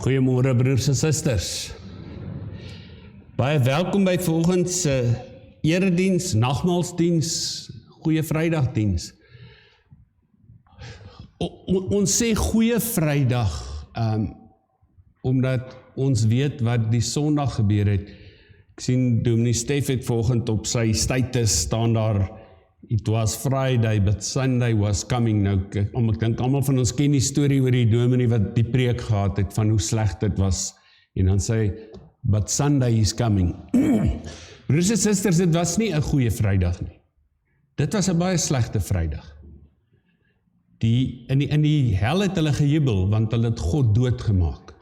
Goeiemôre broers en susters. Baie welkom by vanoggend se erediens, nagmaalsdiens, goeie Vrydagdiens. Ons sê goeie Vrydag, omdat ons weet wat die Sondag gebeur het. Ek sien Dominee Stef het vanoggend op sy status staan daar, it was Friday, but Sunday was coming. Nou, ek dink almal van ons ken die storie oor die dominee wat die preek gehad het van hoe sleg dit was. En dan sê, but Sunday is coming. Broers en susters, dit was nie 'n goeie Vrydag nie. Dit was 'n baie slegte Vrydag. In die hel het hulle gejubel, want hulle het God doodgemaak.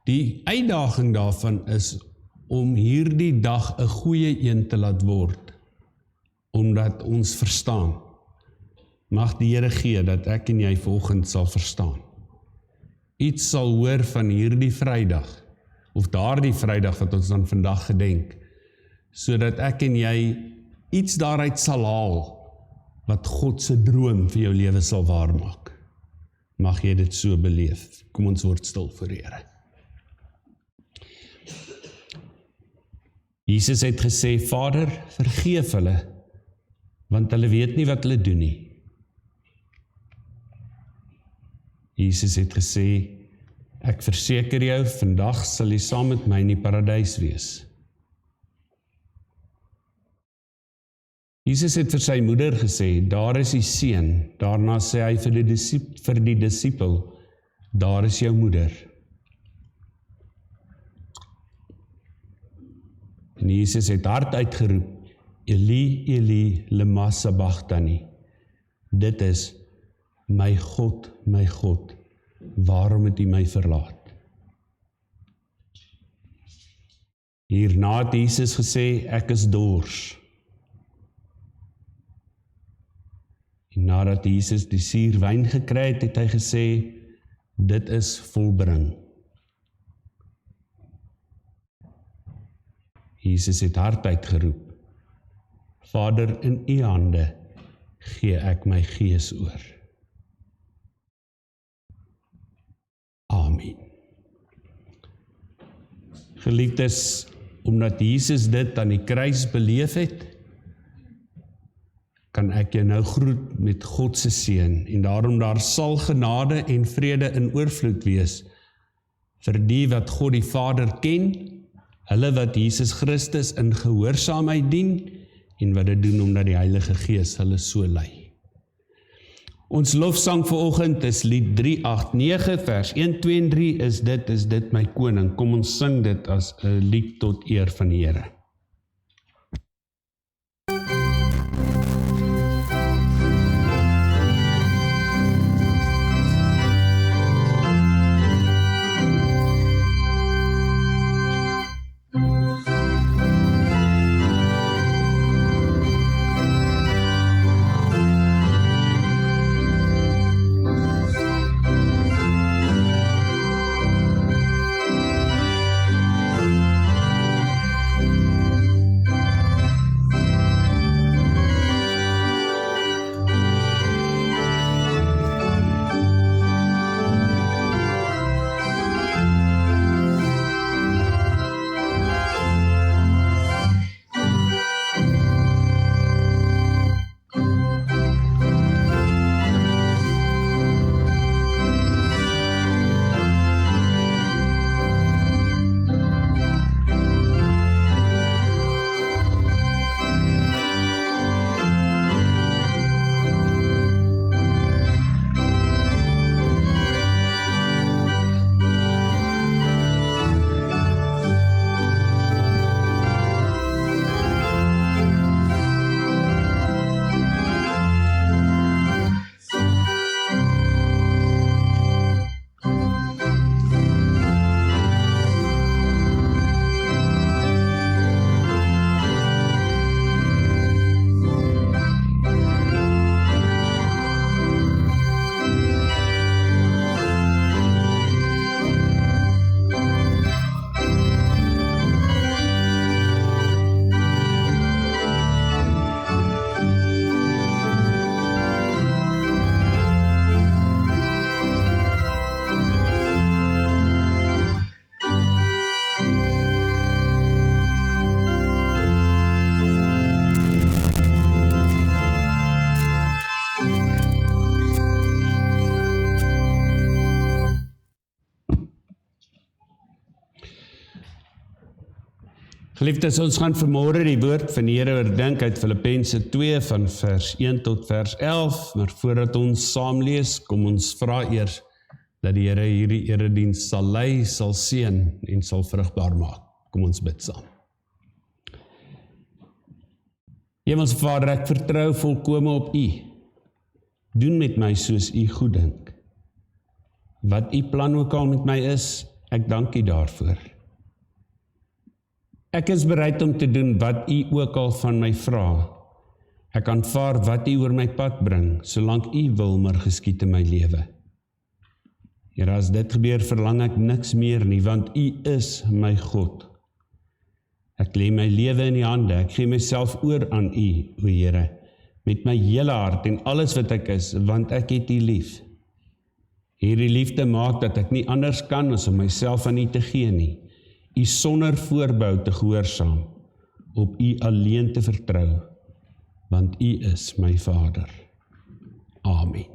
Die uitdaging daarvan is om hierdie dag 'n goeie een te laat word, omdat ons verstaan. Mag die Here gee dat ek en jy vanoggend sal verstaan. Iets sal hoor van hierdie Vrydag, of daardie Vrydag wat ons dan vandag gedenk, sodat ek en jy iets daaruit sal haal, wat God se droom vir jou lewe sal waarmaak. Mag jy dit so beleef. Kom ons word stil voor die Here. Jesus het gesê, Vader, vergeef hulle, want hulle weet nie wat hulle doen nie. Jesus het gesê, ek verseker jou, vandag sal jy saam met my in die paradys wees. Jesus het vir sy moeder gesê, daar is die seun. Daarna sê hy vir die disipel, daar is jou moeder. En Jesus het hard uitgeroep, Eli, Eli, lema sabachthani. Dit is, my God, waarom het U my verlaat? Hierna het Jesus gesê, ek is dors. En nadat Jesus die suur wyn gekry het, het hy gesê, dit is volbring. Jesus het hard uitgeroep, Vader, in U hande gee ek my gees oor. Amen. Geliefdes, omdat Jesus dit aan die kruis beleef het, kan ek jou nou groet met God se seën, en daarom daar sal genade en vrede in oorvloed wees, vir die wat God die Vader ken, hulle wat Jesus Christus in gehoorsaamheid dien, en wat dit doen omdat die Heilige Gees hulle so lei. Ons lofsang vanoggend is lied 389, vers 1, 2 en 3, is dit my koning. Kom ons sing dit as 'n lied tot eer van die Here. Geliefdes, ons gaan vanmôre die woord van die Here oordink uit Filippense 2 van vers 1 tot vers 11, maar voordat ons saam lees, kom ons vra eers dat die Here hierdie erediens sal lei, sal seën en sal vrugbaar maak. Kom ons bid saam. Hemelse Vader, ek vertrou volkome op U. Doen met my soos U goeddink. Wat U plan ook al met my is, ek dank U daarvoor. Ek is bereid om te doen wat U ook al van my vra. Ek aanvaar wat U oor my pad bring, solank U wil maar geskied in my lewe. Here, as dit gebeur, verlang ek niks meer nie, want U is my God. Ek lê my lewe in U hande, ek gee myself oor aan U, o Here, met my hele hart en alles wat ek is, want ek het U lief. Hierdie liefde maak dat ek nie anders kan as om myself aan U te gee nie, U sonder voorbou te gehoorsaam, op U alleen te vertrou, want U is my Vader. Amen.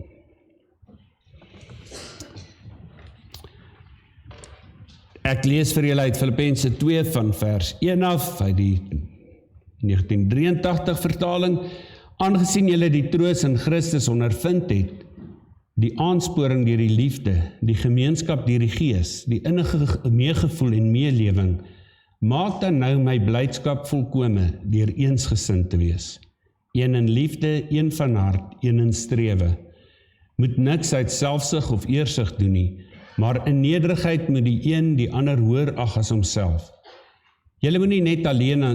Ek lees vir julle uit Filippense 2 van vers 1 af, uit die 1983 vertaling, aangesien julle die troos in Christus ondervind het, die aansporing deur die liefde, die gemeenskap deur die Gees, die innige meegevoel en meelewing, maak dan nou my blydskap volkome deur eensgesind te wees. Een in liefde, een van hart, een in strewe. Moet niks uit selfsug of eersug doen nie, maar in nederigheid moet die een die ander hoër ag as homself. Julle moet nie net alleen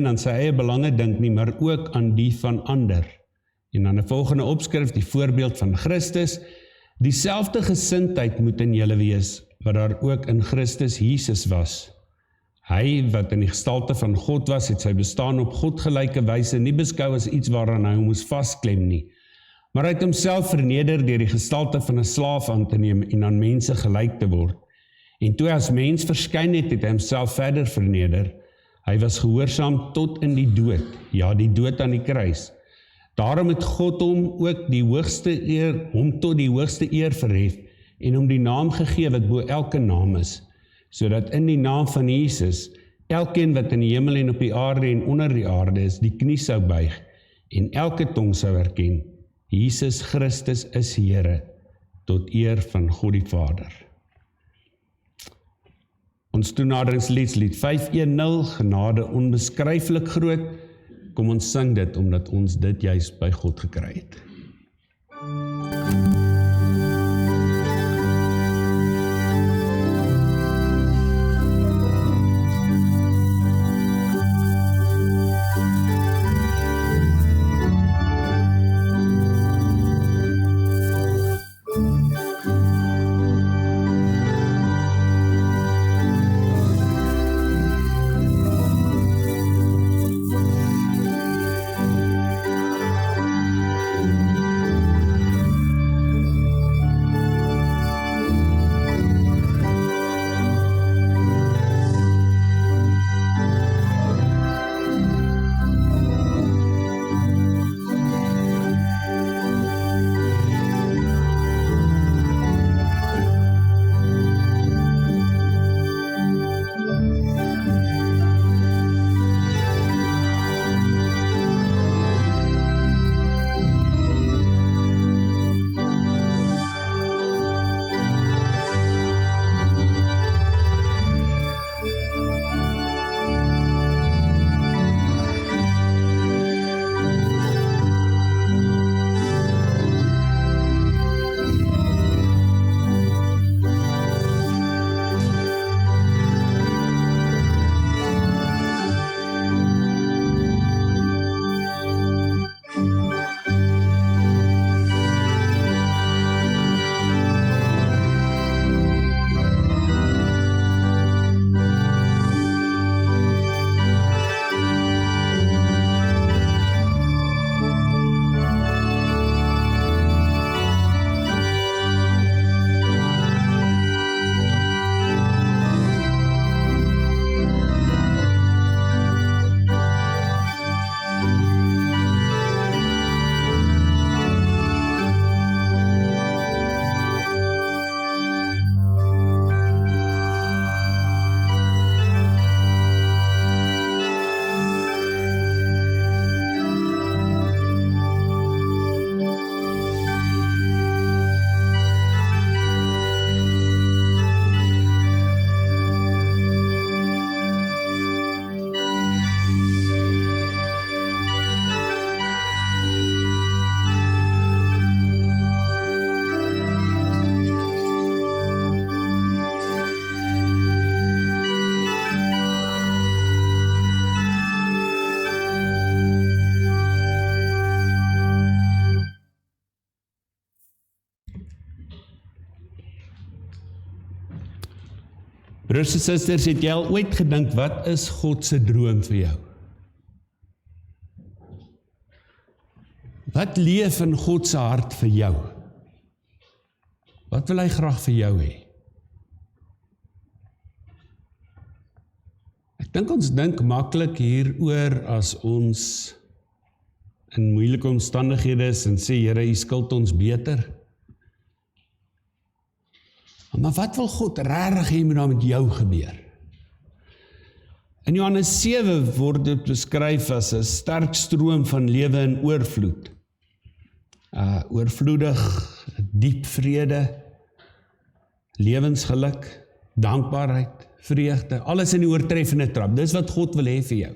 aan sy eie belange dink nie, maar ook aan die van ander. En dan 'n volgende opskrif, die voorbeeld van Christus. Dieselfde gesindheid moet in julle wees, wat daar ook in Christus Jesus was. Hy, wat in die gestalte van God was, het sy bestaan op godgelyke wyse nie beskou as iets waaraan hy moes vasklem nie, maar hy het homself verneder deur die gestalte van 'n slaaf aan te neem en aan mense gelyk te word. En toe as mens verskyn het, het hy homself verder verneder. Hy was gehoorsaam tot in die dood, ja, die dood aan die kruis. Daarom het God hom ook tot die hoogste eer verhef en hom die naam gegee wat bo elke naam is, sodat in die naam van Jesus elkeen wat in die hemel en op die aarde en onder die aarde is, die knie sou buig en elke tong sou erken, Jesus Christus is Here, tot eer van God die Vader. Ons toenaderingslied 510, genade onbeskryflik groot. Kom ons sing dit, omdat ons dit juist by God gekry het. Broers en susters, het jy al ooit gedink, wat is God se droom vir jou? Wat leef in God se hart vir jou? Wat wil hy graag vir jou hê? Ek dink ons dink maklik hieroor as ons in moeilike omstandighede is en sê, Here, U skuld ons beter. Maar wat wil God regtig hê moet daar met jou gebeur? In Johannes 7 word dit beskryf as 'n sterk stroom van lewe in oorvloed. Oorvloedig, diep vrede, lewensgeluk, dankbaarheid, vreugde, alles in die oortreffende trap. Dis wat God wil hê vir jou.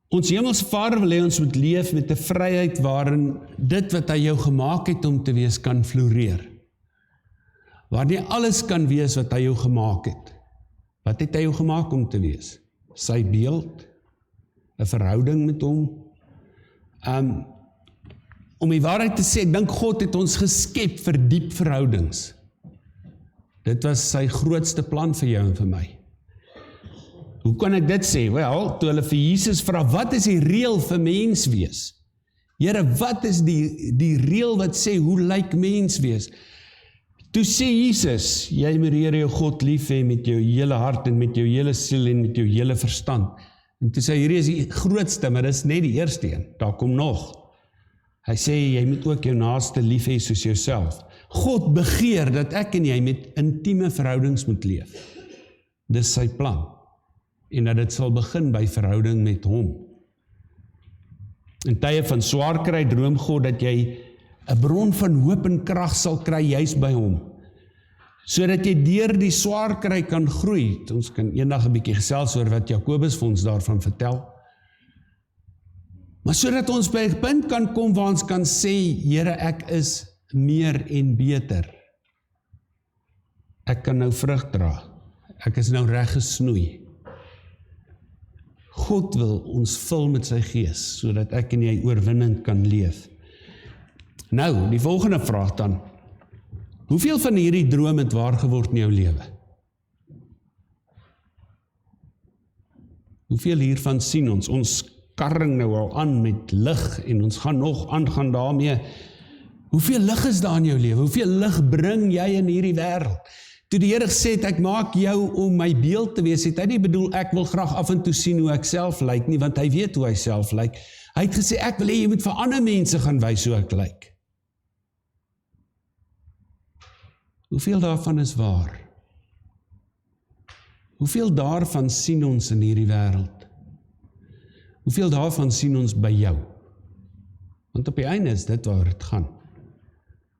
Ons hemelse Vader wil hê ons moet leef met 'n vryheid waarin dit wat hy jou gemaak het om te wees kan floreer. Waar nie alles kan wees wat hy jou gemaak het. Wat het hy jou gemaak om te wees? Sy beeld, 'n verhouding met hom. Om die waarheid te sê, ek dink God het ons geskep vir diep verhoudings. Dit was sy grootste plan vir jou en vir my. Hoe kan ek dit sê? Wel, toe hulle vir Jesus vra, wat is die reël vir mens wees? Here, wat is die reël wat sê, hoe lyk mens wees? Toe sê Jesus, jy moet Here jou God lief hê met jou hele hart en met jou hele siel en met jou hele verstand. En toe sê hierdie is die grootste, maar dis net die eerste een. Daar kom nog. Hy sê, jy moet ook jou naaste lief hê soos jouself. God begeer dat ek en jy met intieme verhoudings moet leef. Dis sy plan. En dat dit sal begin by verhouding met hom. In tye van swaar kry, droom God dat jy 'n bron van hoop en krag sal kry juis by hom. Sodat jy deur die swaar kry kan groei. Ons kan eendag 'n bietjie gesels oor wat Jakobus vir ons daarvan vertel. Maar sodat ons by 'n punt kan kom waar ons kan sê, Here, ek is meer en beter. Ek kan nou vrug dra. Ek is nou reg gesnoei. God wil ons vul met sy gees, sodat ek en jy oorwinnend kan leef. Nou, die volgende vraag dan. Hoeveel van hierdie droom het waar geword in jou lewe? Hoeveel hiervan sien ons? Ons karring nou al aan met lig en ons gaan nog aangaan daarmee. Hoeveel lig is daar in jou lewe? Hoeveel lig bring jy in hierdie wêreld? Toe die Here gesê het, ek maak jou om my beeld te wees, het hy nie bedoel, ek wil graag af en toe sien hoe ek self lyk nie, want hy weet hoe hy self lyk. Hy het gesê, ek wil hê jy moet vir ander mense gaan wys hoe ek lyk. Hoeveel daarvan is waar? Hoeveel daarvan sien ons in hierdie wêreld? Hoeveel daarvan sien ons by jou? Want op die einde is dit waar het gaan.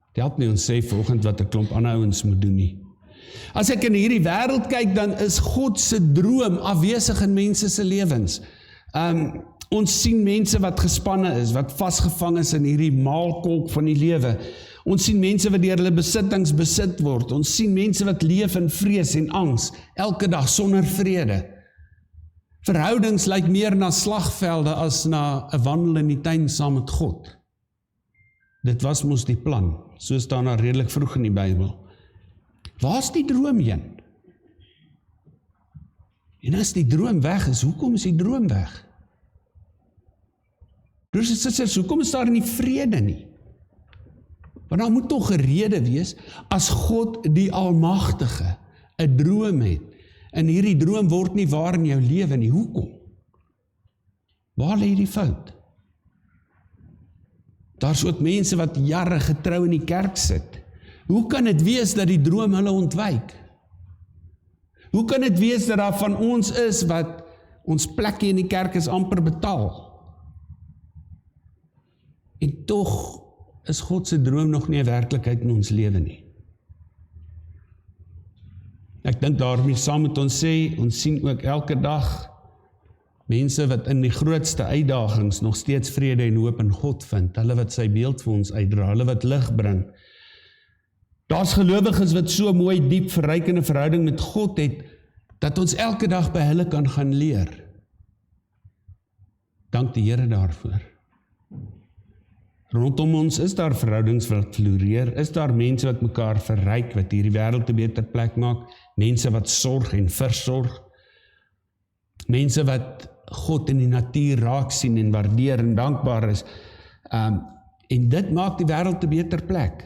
Het help nie ons sê volgend wat 'n klomp ander ouens moet doen nie. As ek in hierdie wêreld kyk, dan is God se droom afwesig in mense se lewens. Ons sien mense wat gespanne is, wat vasgevang is in hierdie maalkolk van die lewe. Ons sien mense wat deur hulle besittings besit word. Ons sien mense wat leef in vrees en angs, elke dag sonder vrede. Verhoudings lyk meer na slagvelde as na 'n wandel in die tuin saam met God. Dit was mos die plan, so staan daar redelik vroeg in die Bybel. Waar's die droom heen? En as die droom weg is, hoekom is die droom weg? Broers en susters, hoekom is daar nie vrede nie? Want daar moet tog 'n rede wees, as God die Almagtige 'n droom het, en hierdie droom word nie waar in jou lewe nie, hoekom? Waar lê die fout? Daar's ook mense wat jare getrou in die kerk sit. Hoe kan dit wees dat die droom hulle ontwyk? Hoe kan dit wees dat daar van ons is wat ons plekkie in die kerk is amper betaal? En tog is God se droom nog nie 'n werklikheid in ons lewe nie. Ek dink daarmee saam met ons sê, ons sien ook elke dag mense wat in die grootste uitdagings nog steeds vrede en hoop in God vind, hulle wat sy beeld vir ons uitdra, hulle wat lig bring. Daar's gelowiges wat so mooi, diep, verrykende verhouding met God het, dat ons elke dag by hulle kan gaan leer. Dank die Here daarvoor. Rondom ons is daar verhoudings wat floreer, is daar mense wat mekaar verryk, wat hierdie wêreld 'n beter plek maak, mense wat sorg en versorg, mense wat God in die natuur raak sien en waardeer en dankbaar is, en dit maak die wêreld 'n beter plek.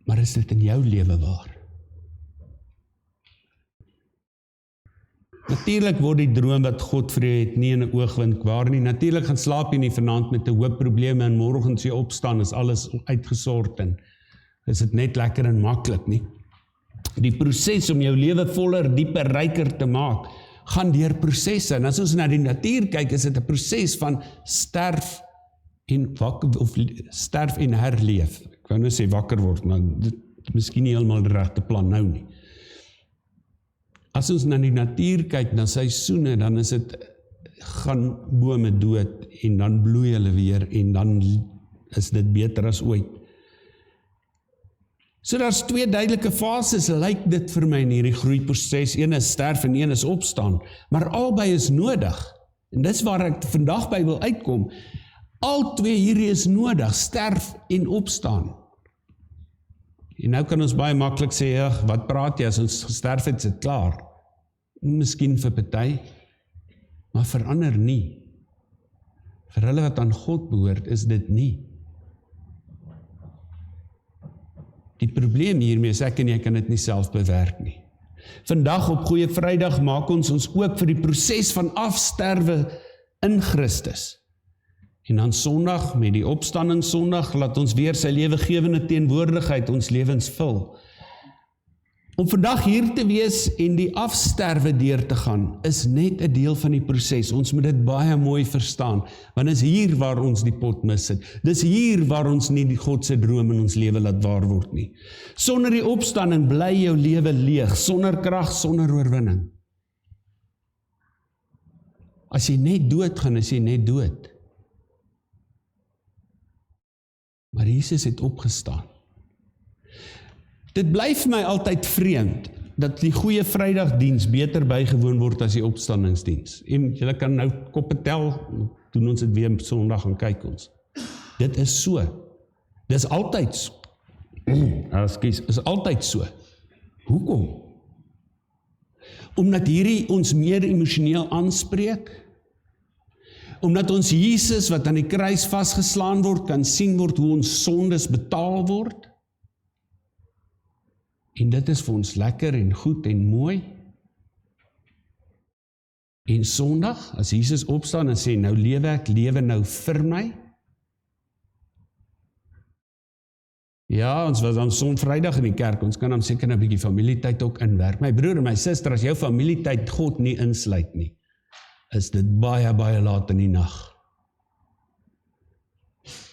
Maar is dit in jou lewe waar? Natuurlik word die droom wat God vir jou het nie in 'n oogwink waar nie. Natuurlik gaan slaap jy nie vanaand met 'n hoop probleme en môre as jy opstaan is alles uitgesort en is dit net lekker en maklik nie. Die proses om jou lewe voller, dieper, ryker te maak, gaan deur prosesse. En as ons na die natuur kyk, is dit 'n proses van sterf en herleef. Ek wou nou sê wakker word, maar dit is miskien nie heeltemal die regte plan nou nie. As ons na die natuur kyk, na seisoene, dan is dit, gaan bome dood, en dan bloei hulle weer, en dan is dit beter as ooit. So daar's 2 duidelike fases, lyk dit vir my in hierdie groeiproses, een is sterf en een is opstaan, maar albei is nodig, en dis waar ek vandag by wil uitkom, al 2 hierdie is nodig, sterf en opstaan. En nou kan ons baie maklik sê, wat praat jy, as ons gesterf het, is dit klaar. Miskien vir party, maar vir ander nie. Vir hulle wat aan God behoort, is dit nie. Die probleem hiermee is, ek en jy kan dit nie self bewerk nie. Vandag op Goeie Vrydag maak ons oop vir die proses van afsterwe in Christus. En dan Sondag, met die opstanding Sondag, laat ons weer sy lewegewende teenwoordigheid ons lewens vul. Om vandag hier te wees en die afsterwe deur te gaan, is net 'n deel van die proses. Ons moet dit baie mooi verstaan, want is hier waar ons die pot missit. Dis hier waar ons nie die God se droom in ons lewe laat waar word nie. Sonder die opstanding bly jou lewe leeg, sonder krag, sonder oorwinning. As jy net dood gaan, is jy net dood. Maar Jesus het opgestaan. Dit bly vir my altyd vreemd, dat die Goeie Vrydagdiens beter bygewoon word as die opstandingsdiens. En julle kan nou koppe tel, doen ons dit weer Sondag en kyk ons. Dit is so. Dit is altyd so. Is altyd so. Hoekom? Omdat hierdie ons meer emosioneel aanspreek, omdat ons Jesus wat aan die kruis vasgeslaan word, kan sien word hoe ons sondes betaal word, en dit is vir ons lekker en goed en mooi. En Sondag, as Jesus opstaan en sê, nou lewe ek, lewe nou vir my. Ja, ons was dan Vrydag in die kerk, ons kan dan seker 'n bietjie familietyd ook inwerk. My broer en my suster, as jou familietyd God nie insluit nie, is dit baie, baie laat in die nag.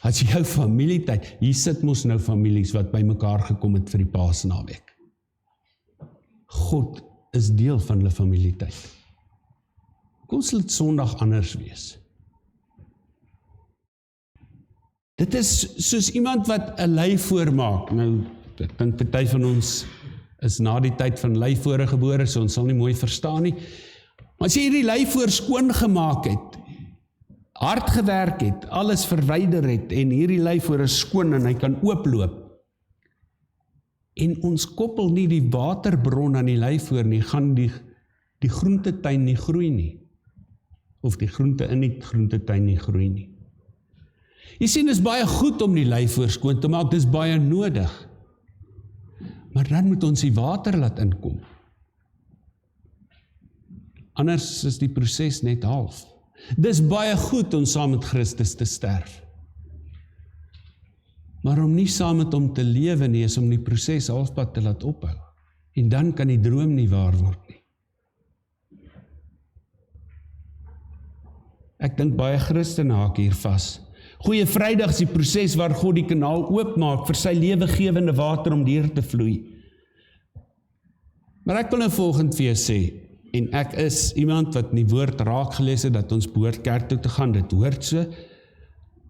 As jou familietyd, hier sit mos nou families wat by mekaar gekom het vir die Paasnaweek. God is deel van hulle familietyd. Kom sal dit Sondag anders wees. Dit is soos iemand wat 'n leivoor maak. Nou, ek dink party van ons is na die tyd van leivore gebore, so ons sal nie mooi verstaan nie. Maar as jy hierdie leivoor skoon gemaak het, hard gewerk het, alles verwyder het, en hierdie leivoor is skoon en hy kan ooploop, en ons koppel nie die waterbron aan die leivoor nie, gaan die groentetuin nie groei nie. Of die groente in die groentetuin nie groei nie. Jy sien, dit is baie goed om die leivoor skoon te maak, dit is baie nodig. Maar dan moet ons die water laat inkom. Anders is die proses net half. Dit is baie goed om saam met Christus te sterf. Maar om nie saam met hom te lewe nie, is om die proses halfpad te laat ophou. En dan kan die droom nie waar word nie. Ek dink baie Christene haak hier vas. Goeie Vrydag is die proses waar God die kanaal oopmaak vir sy lewegewende water om deur te vloei. Maar ek wil nou volgend vir jou sê, en ek is iemand wat in die woord raak gelees het, dat ons behoort kerk toe te gaan, dit hoort so,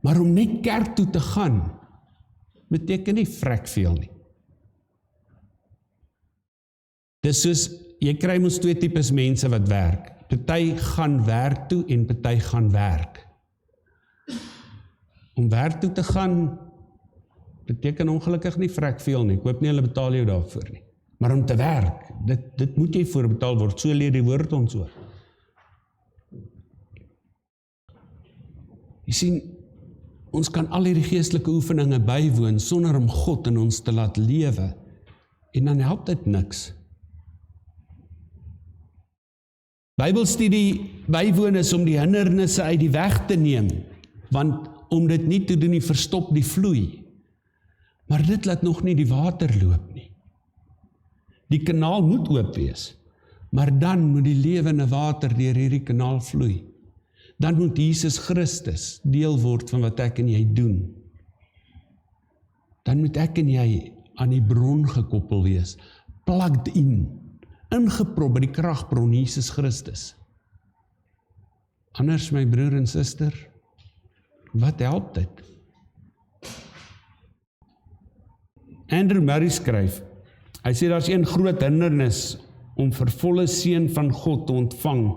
maar om net kerk toe te gaan, beteken nie vrek veel nie. Dis soos, jy kry mos 2 tipes mense wat werk. Party gaan werk toe en party gaan werk. Om werk toe te gaan, beteken ongelukkig nie vrek veel nie. Ek hoop nie hulle betaal jou daarvoor nie. Maar om te werk, dit moet jy voor betaal word, so leer die woord ons ook. Jy sien, ons kan al hierdie geestelike oefeninge bywoon, sonder om God in ons te laat lewe, en dan help dit niks. Bybelstudie bywoon is om die hindernisse uit die weg te neem, want om dit nie te doen nie, verstop die vloei. Maar dit laat nog nie die water loop nie. Die kanaal moet oop wees, maar dan moet die lewende water deur hierdie kanaal vloei. Dan moet Jesus Christus deel word van wat ek en jy doen. Dan moet ek en jy aan die bron gekoppel wees, plugged in, ingeprop by die kragbron Jesus Christus. Anders, my broer en suster, wat help dit? Andrew Murray skryf, hy sê daar's een groot hindernis om vir volle seën van God te ontvang.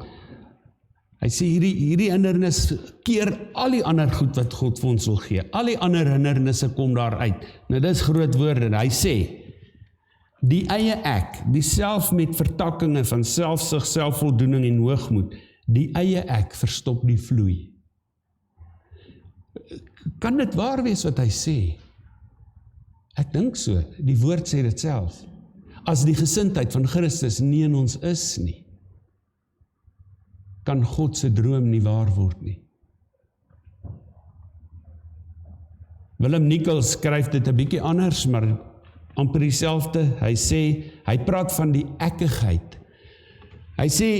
Hy sê hierdie hindernis keer al die ander goed wat God vir ons wil gee. Al die ander hindernisse kom daar uit. Nou dis groot woorde. Hy sê, die eie ek, die self met vertakkinge van selfsug, selfvoldoening en hoogmoed, die eie ek verstop die vloei. Kan dit waar wees wat hy sê? Ek dink so, die woord sê dit self. As die gesindheid van Christus nie in ons is nie, kan God se droom nie waar word nie. Willem Nichols skryf dit 'n bietjie anders, maar amper dieselfde. Hy sê, hy praat van die ekkigheid. Hy sê,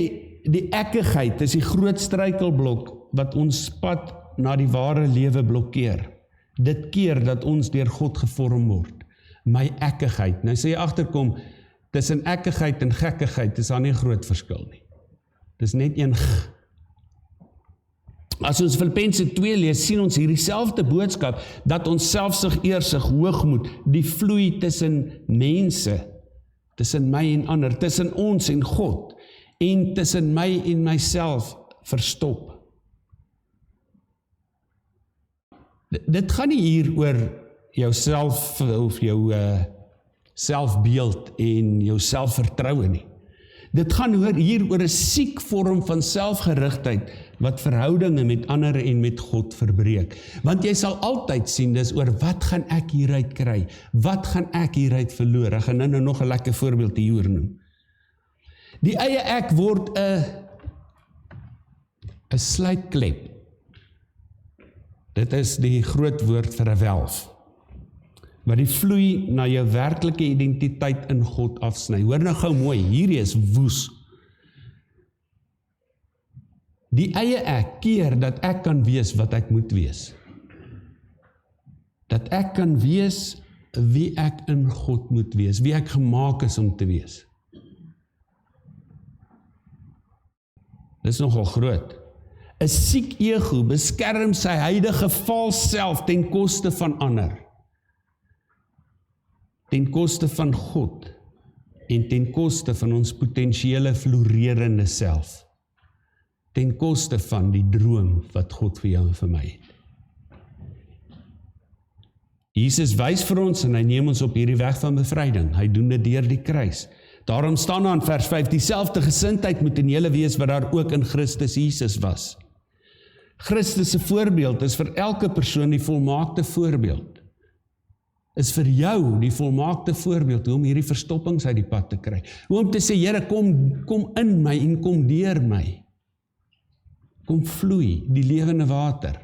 die ekkigheid is die groot struikelblok wat ons pad na die ware lewe blokkeer. Dit keer dat ons deur God gevorm word. My ekkigheid. Nou sê jy agterkom, tussen ekkigheid en gekkigheid is daar nie 'n groot verskil nie. Dis net een g. As ons Filippense 2 lees, sien ons hierdie selfde boodskap, dat ons selfsug, eersug, hoogmoed, die vloei tussen mense, tussen my en ander, tussen ons en God, en tussen my en myself verstop. Dit gaan nie hier oor jou self of jou selfbeeld en jou selfvertroue nie. Dit gaan hier oor 'n siek vorm van selfgerigtheid wat verhoudinge met ander en met God verbreek. Want jy sal altyd sien, dis oor wat gaan ek hieruit kry? Wat gaan ek hieruit verloor? Ek gaan nou nog 'n lekker voorbeeld hier noem. Die eie ek word 'n sluitklep. Dit is die groot woord vir 'n welf, wat die vloei na jou werklike identiteit in God afsny. Hoor nou gou mooi, hierdie is woes. Die eie ek keer dat ek kan wees wat ek moet wees. Dat ek kan wees wie ek in God moet wees, wie ek gemaak is om te wees. Dit is nogal groot. 'n siek ego beskerm sy huidige vals self ten koste van ander. Ten koste van God en ten koste van ons potensiële floreerende self. Ten koste van die droom wat God vir jou en vir my het. Jesus wys vir ons en hy neem ons op hierdie weg van bevryding. Hy doen dit deur die kruis. Daarom staan daar in vers 5, dieselfde gesindheid moet in julle wees wat daar ook in Christus Jesus was. Christus se voorbeeld is vir elke persoon die volmaakte voorbeeld. Is vir jou die volmaakte voorbeeld hoe om hierdie verstoppings uit die pad te kry. Hoe om te sê, Here, kom in my en kom deur my. Kom vloei die lewende water,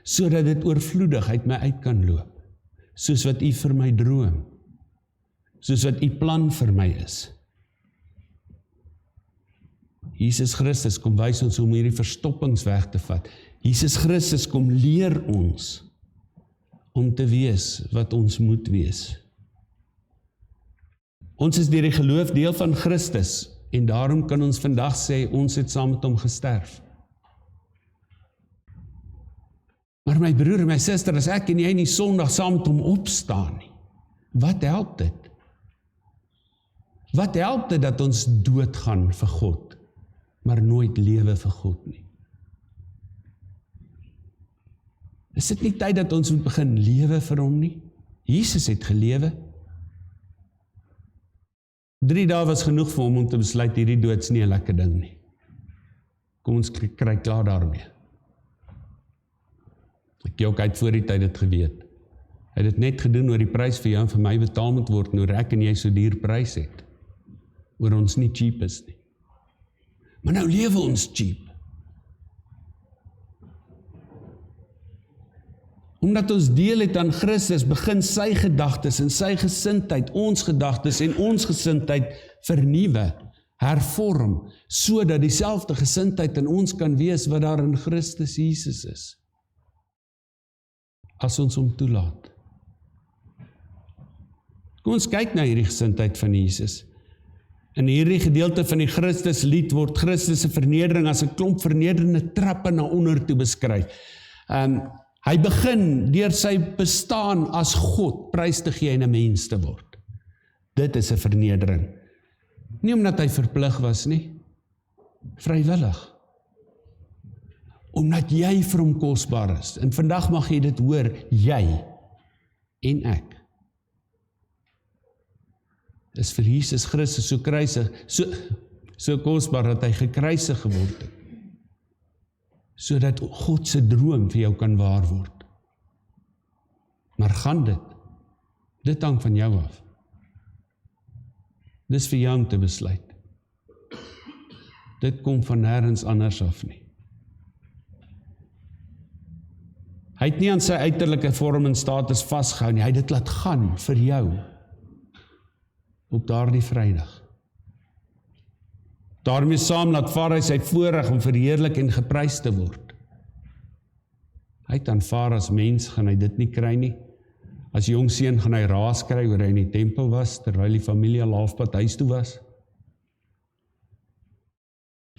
sodat dit oorvloedig uit my uit kan loop. Soos wat U vir my droom. Soos wat U plan vir my is. Jesus Christus kom wys ons om hierdie verstoppings weg te vat. Jesus Christus kom leer ons om te wees wat ons moet wees. Ons is deur die geloof deel van Christus en daarom kan ons vandag sê ons het saam met hom gesterf. Maar my broer en my suster, as ek en jy nie Sondag saam met hom opstaan nie, wat help dit? Wat help dit dat ons doodgaan vir God, maar nooit lewe vir God nie? Is dit nie tyd dat ons moet begin lewe vir hom nie? Jesus het gelewe. 3 dae was genoeg vir hom om te besluit, hierdie dood is nie 'n lekker ding nie. Kom ons kry klaar daarmee. Ek ook uit voor die tyd het geweet. Hy het dit net gedoen oor die prys vir jou en vir my betaal moet word, en oor ek en jy so duur prys het. Oor ons nie cheap is nie. Maar nou lewe ons cheap. Omdat ons deel het aan Christus, begin sy gedagtes en sy gesindheid, ons gedagtes en ons gesindheid vernuwe, hervorm, sodat dieselfde gesindheid in ons kan wees wat daar in Christus Jesus is. As ons hom toelaat. Kom ons kyk na hierdie gesindheid van Jesus. In hierdie gedeelte van die Christuslied word Christus se vernedering as 'n klomp vernederende trappe na onder toe beskryf. Hy begin deur sy bestaan as God prys te gee en 'n mens te word. Dit is 'n vernedering. Nie omdat hy verplig was nie, vrywillig. Omdat jy vir hom kosbaar is. En vandag mag jy dit hoor, jy en ek is vir Jesus Christus so kruisig, so kosbaar dat hy gekruisig geword het. Sodat God se droom vir jou kan waar word. Maar gaan dit hang van jou af. Dis vir jou om te besluit. Dit kom van nêrens anders af nie. Hy het nie aan sy uiterlike vorm en status vasgehou nie, hy het dit laat gaan vir jou. Op daardie Vrydag. Daarmee saam laat vaar hy sy voorreg om verheerlik en geprys te word. Hy het aanvaar as mens, gaan hy dit nie kry nie. As jong seun gaan hy raas kry oor hy in die tempel was, terwyl die familie al halfpad huis toe was.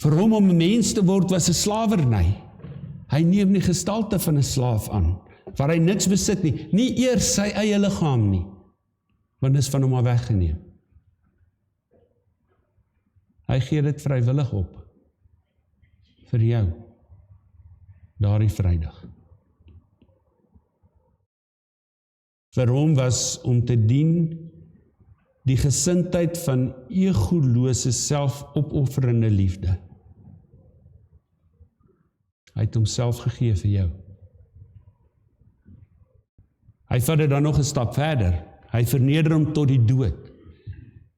Vir hom om 'n mens te word was 'n slawerny. Hy neem die gestalte van 'n slaaf aan, waar hy niks besit nie eers sy eie liggaam nie, want dit is van hom af weggeneem. Hy gee dit vrywillig op, vir jou, daardie Vrydag. Vir hom was om te dien die gesindheid van egolose selfopofferende liefde. Hy het homself gegee vir jou. Hy vat dit dan nog 'n stap verder. Hy verneder hom tot die dood.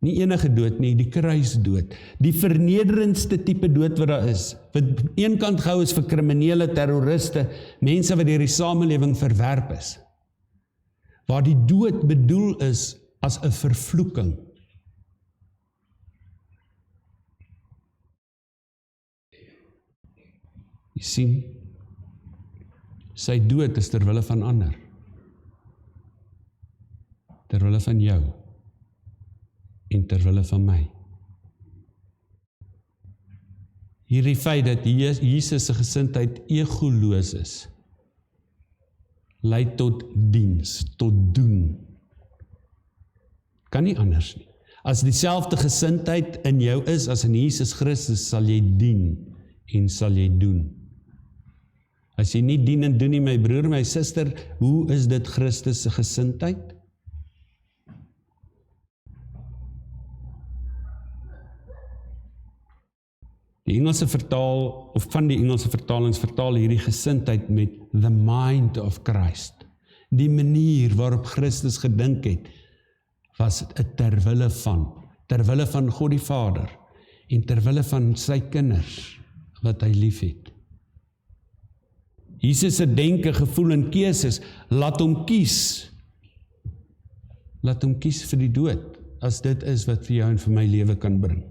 Nie enige dood nie, die kruisdood. Die vernederendste tipe dood wat daar is. Wat een kant gehou is vir kriminele, terroriste, mense wat deur die samelewing verwerp is. Waar die dood bedoel is as 'n vervloeking. Jy sien, sy dood is ter wille van ander. Ter wille van jou. En ter wille van my. Hierdie feit dat Jesus se gesindheid egoloos is, lei tot diens, tot doen. Kan nie anders nie. As dieselfde gesindheid in jou is as in Jesus Christus, sal jy dien en sal jy doen. As jy nie dien en doen nie, my broer, my suster, hoe is dit Christus se gesindheid? Die Engelse vertaal, of van die Engelse vertalings vertaal hierdie gesindheid met the mind of Christ. Die manier waarop Christus gedink het, was ter wille van God die Vader, en ter wille van sy kinders, wat hy lief het. Jesus se denke, gevoel en keuses, laat hom kies. Laat hom kies vir die dood, as dit is wat vir jou en vir my lewe kan bring.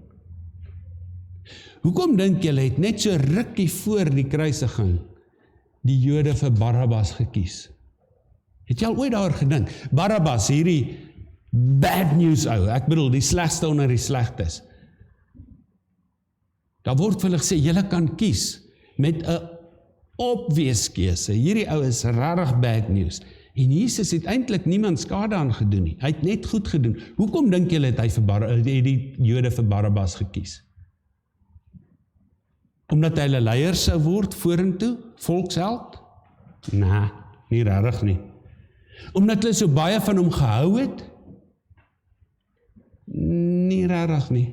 Hoekom dink julle het net so rukkie voor die kruisiging die Jode vir Barabbas gekies? Het jy al ooit daar gedink? Barabbas, hierdie bad news ou, ek bedoel die slegste onder die slegtes. Daar word vir hulle gesê, julle kan kies met 'n obvious keuse. Hierdie ou is regtig bad news. En Jesus het eintlik niemand skade aan gedoen nie. Hy het net goed gedoen. Hoekom dink julle het hy het die Jode vir Barabbas gekies? Omdat hy hulle leier sou word vorentoe, volksheld? Nee, Nie regtig nie. Omdat hulle so baie van hom gehou het? Nie regtig nie.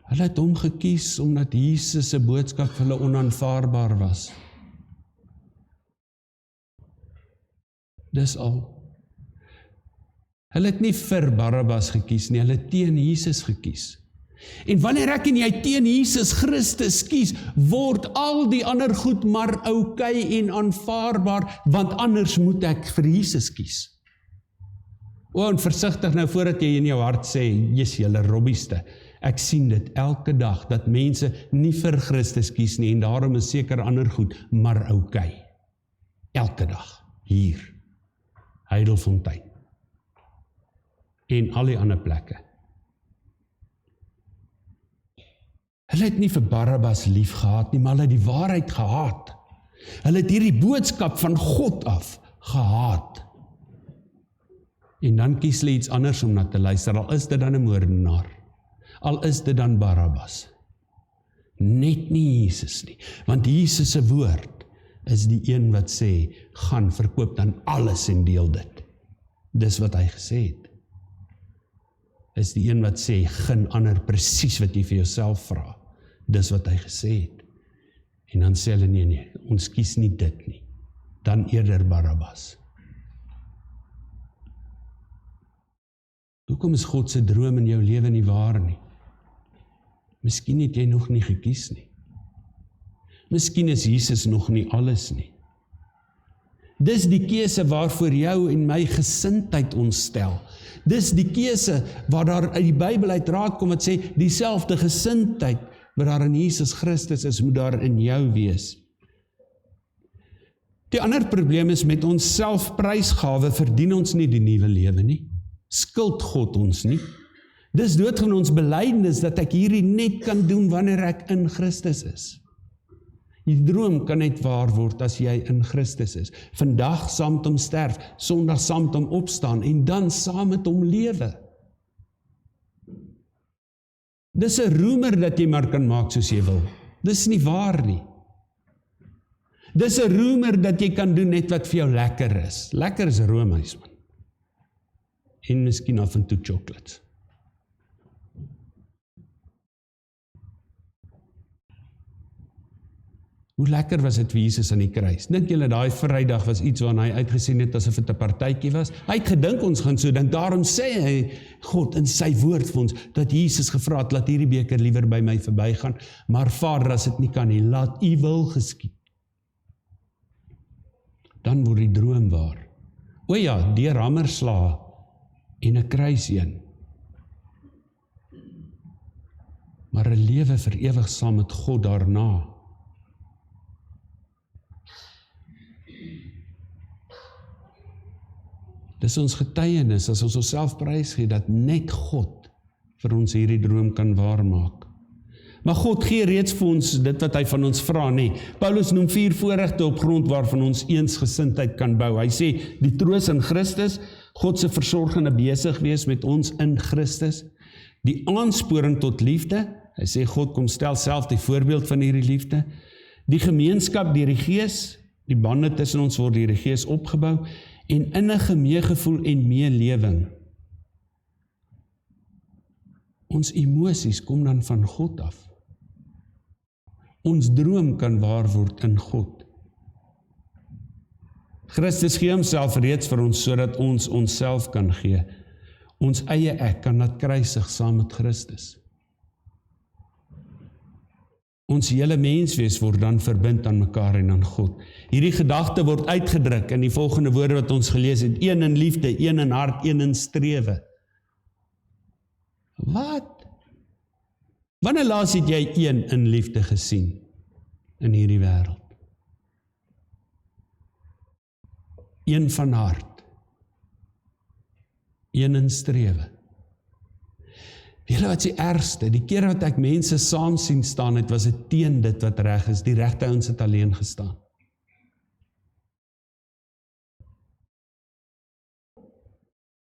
Hulle het hom gekies omdat Jesus se boodskap vir hulle onaanvaarbaar was. Dis al. Hulle het nie vir Barabbas gekies nie, hulle het teen Jesus gekies. En wanneer ek en jy teen Jesus Christus kies, word al die ander goed maar oukei en aanvaarbaar, want anders moet ek vir Jesus kies. En versigtig nou voordat jy in jou hart sê, jy's julle robbieste. Ek sien dit elke dag, dat mense nie vir Christus kies nie, en daarom is seker ander goed, maar oukei. Elke dag, hier, Heidelfontein, en al die ander plekke. Hulle het nie vir Barabbas lief gehad nie, maar hulle het die waarheid gehaat. Hulle het hierdie boodskap van God af gehaat. En dan kies hulle iets anders om na te luister, al is dit dan 'n moordenaar, al is dit dan Barabbas. Net nie Jesus nie, want Jesus se woord is die een wat sê, gaan verkoop dan alles en deel dit. Dis wat hy gesê het. Is die een wat sê, gun ander presies wat jy vir jouself vra. Dis wat hy gesê het. En dan sê hulle, nee, ons kies nie dit nie. Dan eerder Barabbas. Hoekom is God se droom in jou lewe nie waar nie? Miskien het jy nog nie gekies nie. Miskien is Jesus nog nie alles nie. Dis die keuse waarvoor jou en my gesindheid ons stel. Dis die keuse waar daar uit die Bybel uit raad kom wat sê, dieselfde gesindheid wat daar in Jesus Christus is, moet daar in jou wees. Die ander probleem is met ons selfprysgawe verdien ons nie die nuwe lewe nie. Skuld God ons nie. Dis doodgewoon ons belydenis dat ek hierdie net kan doen wanneer ek in Christus is. Die droom kan net waar word as jy in Christus is. Vandag saam met hom sterf, Sondag saam met hom opstaan en dan saam met hom lewe. Dis 'n roemer dat jy maar kan maak soos jy wil. Dis nie waar nie. Dis 'n roemer dat jy kan doen net wat vir jou lekker is. Lekker is roomys, man. En miskien af en toe chocolates. Hoe lekker was dit vir Jesus aan die kruis? Dink julle daai Vrydag was iets waarna hy uitgesien het asof dit 'n partytjie was? Hy het gedink ons gaan so dink. Daarom sê hy, God in sy woord vir ons, dat Jesus gevra het, laat hierdie beker liewer by my verbygaan, maar Vader, as dit nie kan nie, laat U wil geskied. Dan word die droom waar. O ja, deur hamerslae en 'n kruis heen. Maar 'n lewe vir ewig saam met God daarna. Dis ons getuienis as ons onsself prys gee dat net God vir ons hierdie droom kan waarmaak. Maar God gee reeds vir ons dit wat hy van ons vra, nie. Paulus noem 4 voorregte op grond waarvan ons eensgesindheid kan bou. Hy sê die troos in Christus, God se versorgende besig wees met ons in Christus, die aansporing tot liefde, hy sê God kom stel self die voorbeeld van hierdie liefde, die gemeenskap deur die Gees, die bande tussen ons word deur die Gees opgebou, en innige meegevoel en meelewing. Ons emosies kom dan van God af. Ons droom kan waar word in God. Christus gee homself reeds vir ons, sodat ons onsself kan gee. Ons eie ek kan laat kruisig saam met Christus. Ons hele menswees word dan verbind aan mekaar en aan God. Hierdie gedagte word uitgedruk in die volgende woorde wat ons gelees het. Een in liefde, een in hart, een in strewe. Wat? Wanneer laas het jy een in liefde gesien in hierdie wêreld? Een van hart. Een in strewe. Weet julle wat die ergste? Die keer wat ek mense saam sien staan het, was dit teen dit wat reg is. Die regte ouens het alleen gestaan.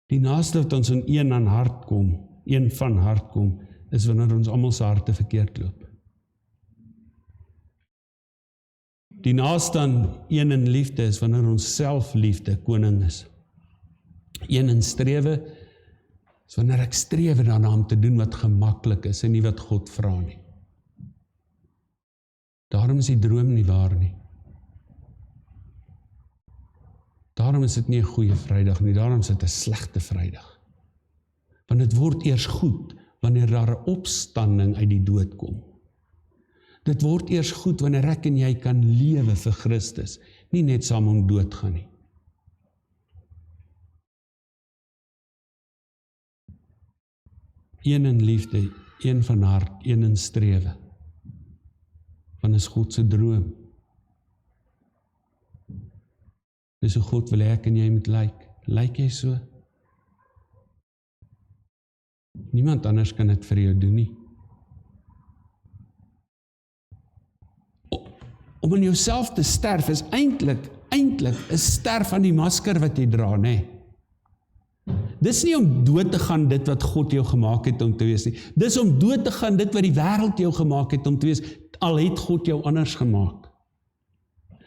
Die naaste wat ons in een aan hart kom, een van hart kom, is wanneer ons almal se harte verkeerd loop. Die naaste aan een in liefde is wanneer ons selfliefde koning is. Een in strewe is wanneer ek strewe daarna om te doen wat gemaklik is en nie wat God vra nie. Daarom is die droom nie waar nie. Daarom is dit nie 'n goeie Vrydag nie, daarom is dit 'n slegte Vrydag. Want dit word eers goed wanneer daar 'n opstanding uit die dood kom. Dit word eers goed wanneer ek en jy kan lewe vir Christus, nie net saam om doodgaan nie. Een in liefde, een van hart, een in strewe. Want is God se droom. Dis hoe God wil ek en jy moet lyk. Lyk jy so? Niemand anders kan dit vir jou doen nie. Om in jouself te sterf is eintlik 'n sterf aan die masker wat jy dra, nê? Dis nie om dood te gaan dit wat God jou gemaak het om te wees nie. Dis om dood te gaan dit wat die wêreld jou gemaak het om te wees, al het God jou anders gemaak.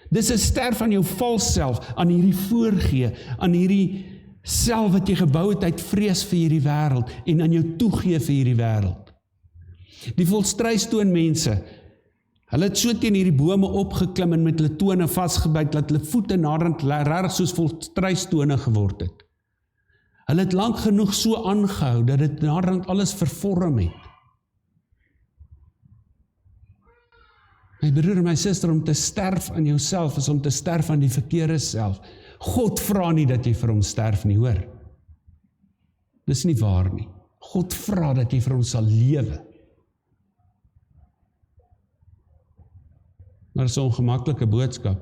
Dis 'n sterf aan jou vals self, aan hierdie voorgee, aan hierdie self wat jy gebou het uit vrees vir hierdie wêreld en aan jou toegee vir hierdie wêreld. Die volstruistoon mense, hulle het so teen hierdie bome opgeklim en met hulle tone vasgebyt, dat hulle voete naderhand regtig soos volstruistone geword het. Hulle het lank genoeg so aangehou, dat dit naderhand alles vervorm het. My broer en my suster, om te sterf aan jouself is om te sterf aan die verkeerde self. God vra nie dat jy vir hom sterf nie, hoor. Dis nie waar nie. God vra dat jy vir hom sal lewe. Maar so 'n ongemaklike boodskap.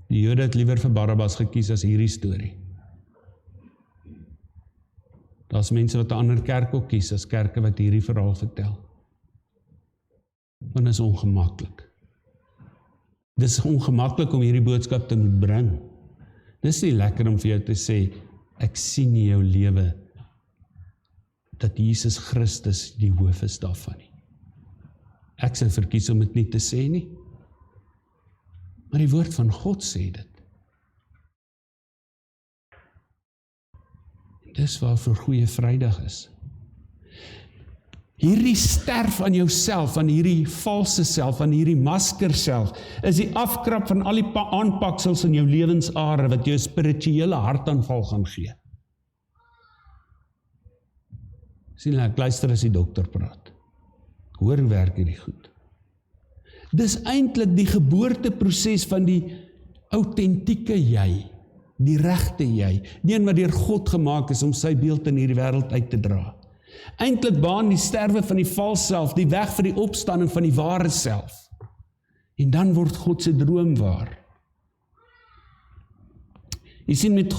Die Jode het liewer vir Barabbas gekies as hierdie storie. Daar's mense wat 'n ander kerk ook kies as kerke wat hierdie verhaal vertel. Want dit is ongemaklik. Dis ongemaklik om hierdie boodskap te moet bring. Dis nie lekker om vir jou te sê, ek sien nie jou lewe, dat Jesus Christus die hoof is daarvan nie. Ek sou verkies om dit nie te sê nie. Maar die woord van God sê dit. Dis waarvoor Goeie Vrydag is. Hierdie sterf aan jouself, aan hierdie valse self, aan hierdie masker self, is die afkrap van al die aanpaksels in jou lewensare wat jou spirituele hartaanval gaan gee. Sien, ek luister as die dokter praat. Hoor hoe werk hierdie goed. Dis eintlik die geboorteproses van die autentieke jy, die regte jy, die een wat deur God gemaak is om sy beeld in hierdie wêreld uit te dra. Eintlik baan die sterwe van die vals self, die weg vir die opstanding van die ware self. En dan word God se droom waar. Jy sien met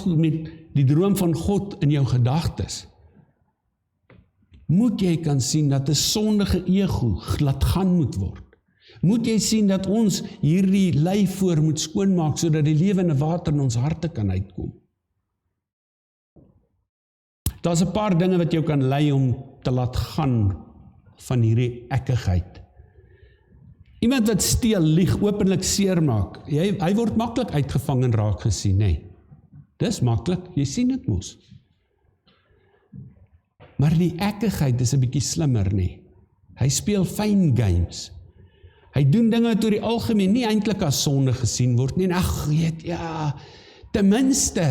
die droom van God in jou gedagtes, moet jy kan sien dat 'n sondige ego laat gaan moet word. Moet jy sien dat ons hierdie lyfoor moet skoonmaak, sodat die lewende water in ons harte kan uitkom. Daar's 'n paar dinge wat jou kan lei om te laat gaan van hierdie ekkigheid. Iemand wat steel, lieg, openlik seermaak, hy word maklik uitgevang en raak gesien, nê? Dis maklik, jy sien dit mos. Maar die ekkigheid is 'n bietjie slimmer, nê? Hy speel fyn games. Hy doen dinge wat oor die algemeen nie eintlik as sonde gesien word nie. En ag, weet, ja, ten minste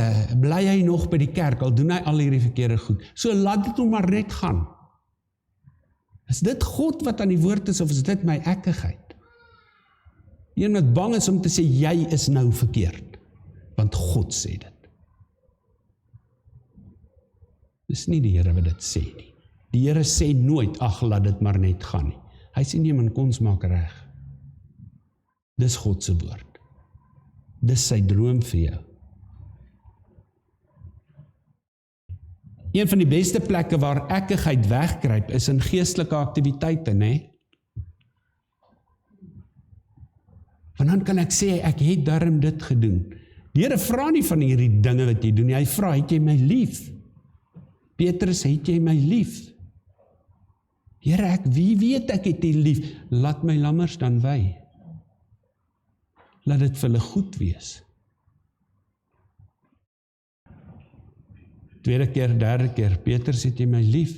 bly hy nog by die kerk, al doen hy al hierdie verkeerde goed. So laat dit hom maar net gaan. Is dit God wat aan die woord is, of is dit my ekkigheid? Een wat bang is om te sê, jy is nou verkeerd, want God sê dit. Dis nie die Here wat dit sê nie. Die Here sê nooit, ag, laat dit maar net gaan nie. Hy sê nie, man, kom ons maak reg. Dis God se woord. Dis sy droom vir jou. Een van die beste plekke waar ekkigheid wegkruip is in geestelike aktiwiteite, nê? Want dan kan ek sê, ek het darm dit gedoen. Die Here vra nie van hierdie dinge wat jy doen nie, hy vra, het jy my lief? Petrus, het jy my lief? Here, wie weet ek het jy lief? Laat my lammers dan wy. laat dit vir hulle goed wees. Tweede keer, derde keer, Petrus, het jy my lief?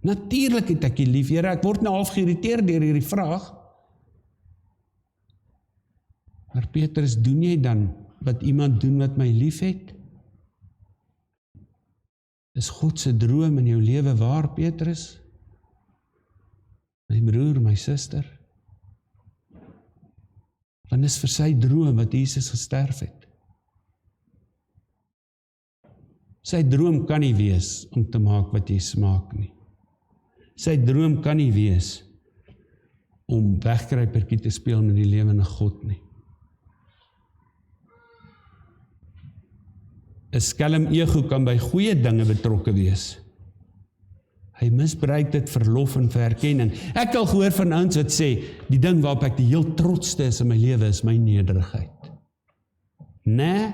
Natuurlik het ek jy lief, Here, ek word nou half geïrriteerd deur hierdie vraag. Maar Petrus, doen jy dan wat iemand doen wat my lief het? Is God se droom in jou lewe waar, Petrus? My broer, my suster? Want is vir sy droom wat Jesus gesterf het. Sy droom kan nie wees om te maak wat jy smaak nie. Sy droom kan nie wees om wegkruipertjie te speel met die lewende God nie. 'n skelm ego kan by goeie dinge betrokke wees. Hy misbruik dit vir lof en vir erkenning. Ek het al gehoor van ouens wat sê, die ding waarop ek die heel trotste is in my lewe is my nederigheid. Nee.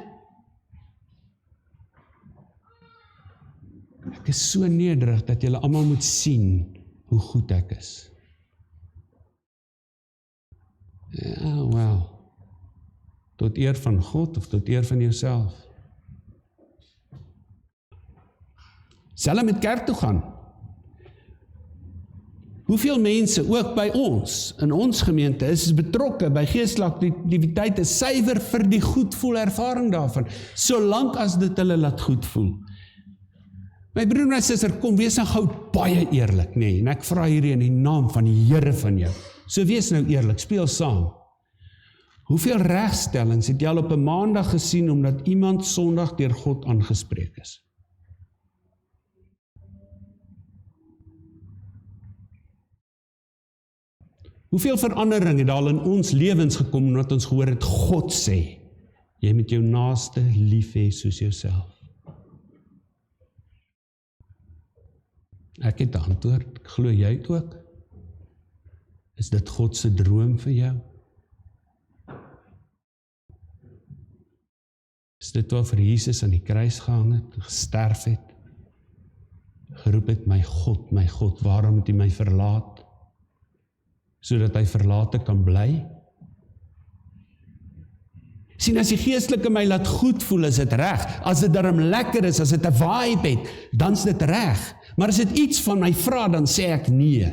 Ek is so nederig dat julle almal moet sien hoe goed ek is. Ja, wel. Tot eer van God of tot eer van jouself. Selfs met kerk toe gaan. Hoeveel mense, ook by ons, in ons gemeente, is betrokke by geestelike aktiwiteite, suiwer vir die goed voel ervaring daarvan, solank as dit hulle laat goed voel. My broer en my suster, kom, wees nou gou baie eerlik, nee, en ek vra hierdie in die naam van die Here van jou. So wees nou eerlik, speel saam. Hoeveel regstellings het jy al op 'n maandag gesien, omdat iemand Sondag deur God aangespreek is? Hoeveel verandering het al in ons lewens gekom, omdat ons gehoor het, God sê, jy moet jou naaste lief hê soos jouself. Ek het 'n antwoord, glo jy het ook? Is dit God se droom vir jou? Is dit waarvoor Jesus aan die kruis gehang het, gesterf het, geroep het, my God, waarom het U my verlaat? Sodat hy verlate kan bly? Sien, as die geestelike my laat goed voel, is dit reg. As dit darm lekker is, as dit 'n vibe het, dan is dit reg. Maar as dit iets van my vra, dan sê ek nee.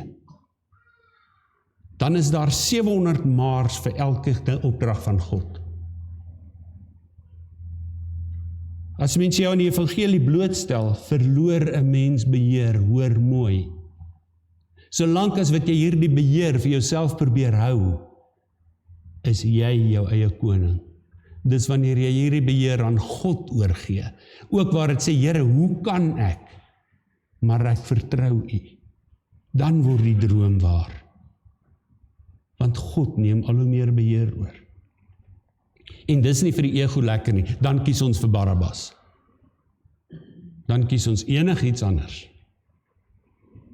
Dan is daar 700 maars vir elke opdrag van God. As mens jou in die evangelie blootstel, verloor 'n mens beheer, hoor mooi. Solank as wat jy hierdie beheer vir jouself probeer hou, is jy jou eie koning. Dis wanneer jy hierdie beheer aan God oorgee. Ook waar dit sê, Here, hoe kan ek? Maar ek vertrou U. Dan word die droom waar. Want God neem al hoe meer beheer oor. En dis nie vir die ego lekker nie. Dan kies ons vir Barabbas. Dan kies ons enigiets anders.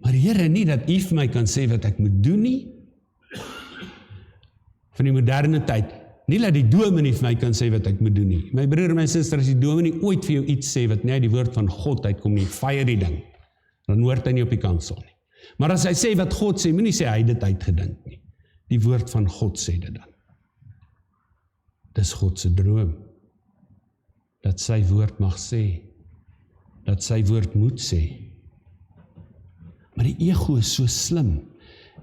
Maar Here, nie dat U vir my kan sê wat ek moet doen nie. Van die moderne tyd, nie dat die dominee vir my kan sê wat ek moet doen nie. My broer en my suster, as die dominee ooit vir jou iets sê wat nie uit die woord van God uitkom nie, fire die ding. Dan hoort hy nie op die kansel nie. Maar as hy sê wat God sê, moenie sê hy het dit uitgedink nie. Die woord van God sê dit dan. Dis God se droom. Dat sy woord mag sê. Dat sy woord moet sê. Maar die ego is so slim.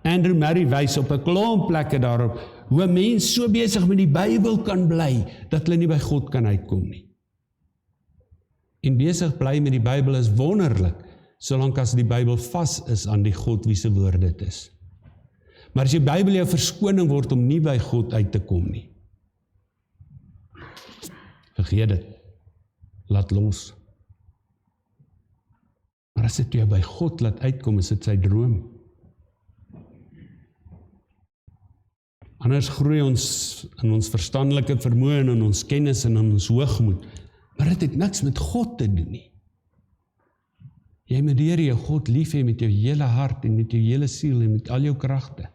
Andrew Murray wys op 'n klomp plekke daarop, hoe 'n mens so besig met die Bybel kan bly, dat hulle nie by God kan uitkom nie. En besig bly met die Bybel is wonderlik, solank as die Bybel vas is aan die God wie se woord dit is. Maar as die Bybel jou verskoning word om nie by God uit te kom nie, vergeet dit, laat los. Maar as dit jou by God laat uitkom, is dit sy droom. Anders groei ons in ons verstandelike vermoë en in ons kennis en in ons hoogmoed, maar dit het niks met God te doen nie. Jy moet leer jou God lief hê met jou hele hart en met jou hele siel en met al jou kragte.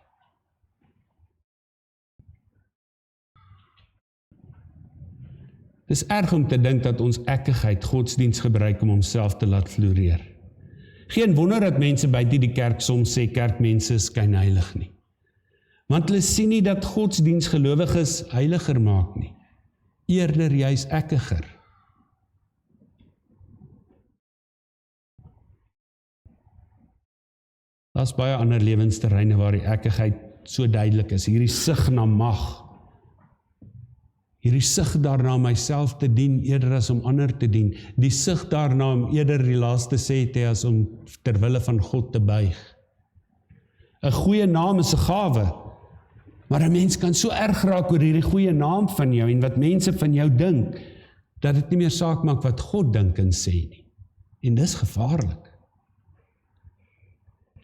Dis erg om te dink dat ons ekkigheid godsdiens gebruik om homself te laat floreer. Geen wonder dat mense buite die kerk soms sê kerkmense is skynheilig nie. Want hulle sien nie dat godsdiensgelowiges heiliger maak nie. Eerder juis ekkiger. Daar's baie ander lewensterreine waar die ekkigheid so duidelik is. Hierdie sug na mag. Hierdie sug daarna om myself te dien eerder as om ander te dien. Die sug daarna om eerder die laaste sê te as om ter wille van God te buig. 'n Goeie naam is 'n gawe. Maar 'n mens kan so erg raak oor hierdie goeie naam van jou en wat mense van jou dink, dat dit nie meer saak maak wat God dink en sê nie. En dis gevaarlik.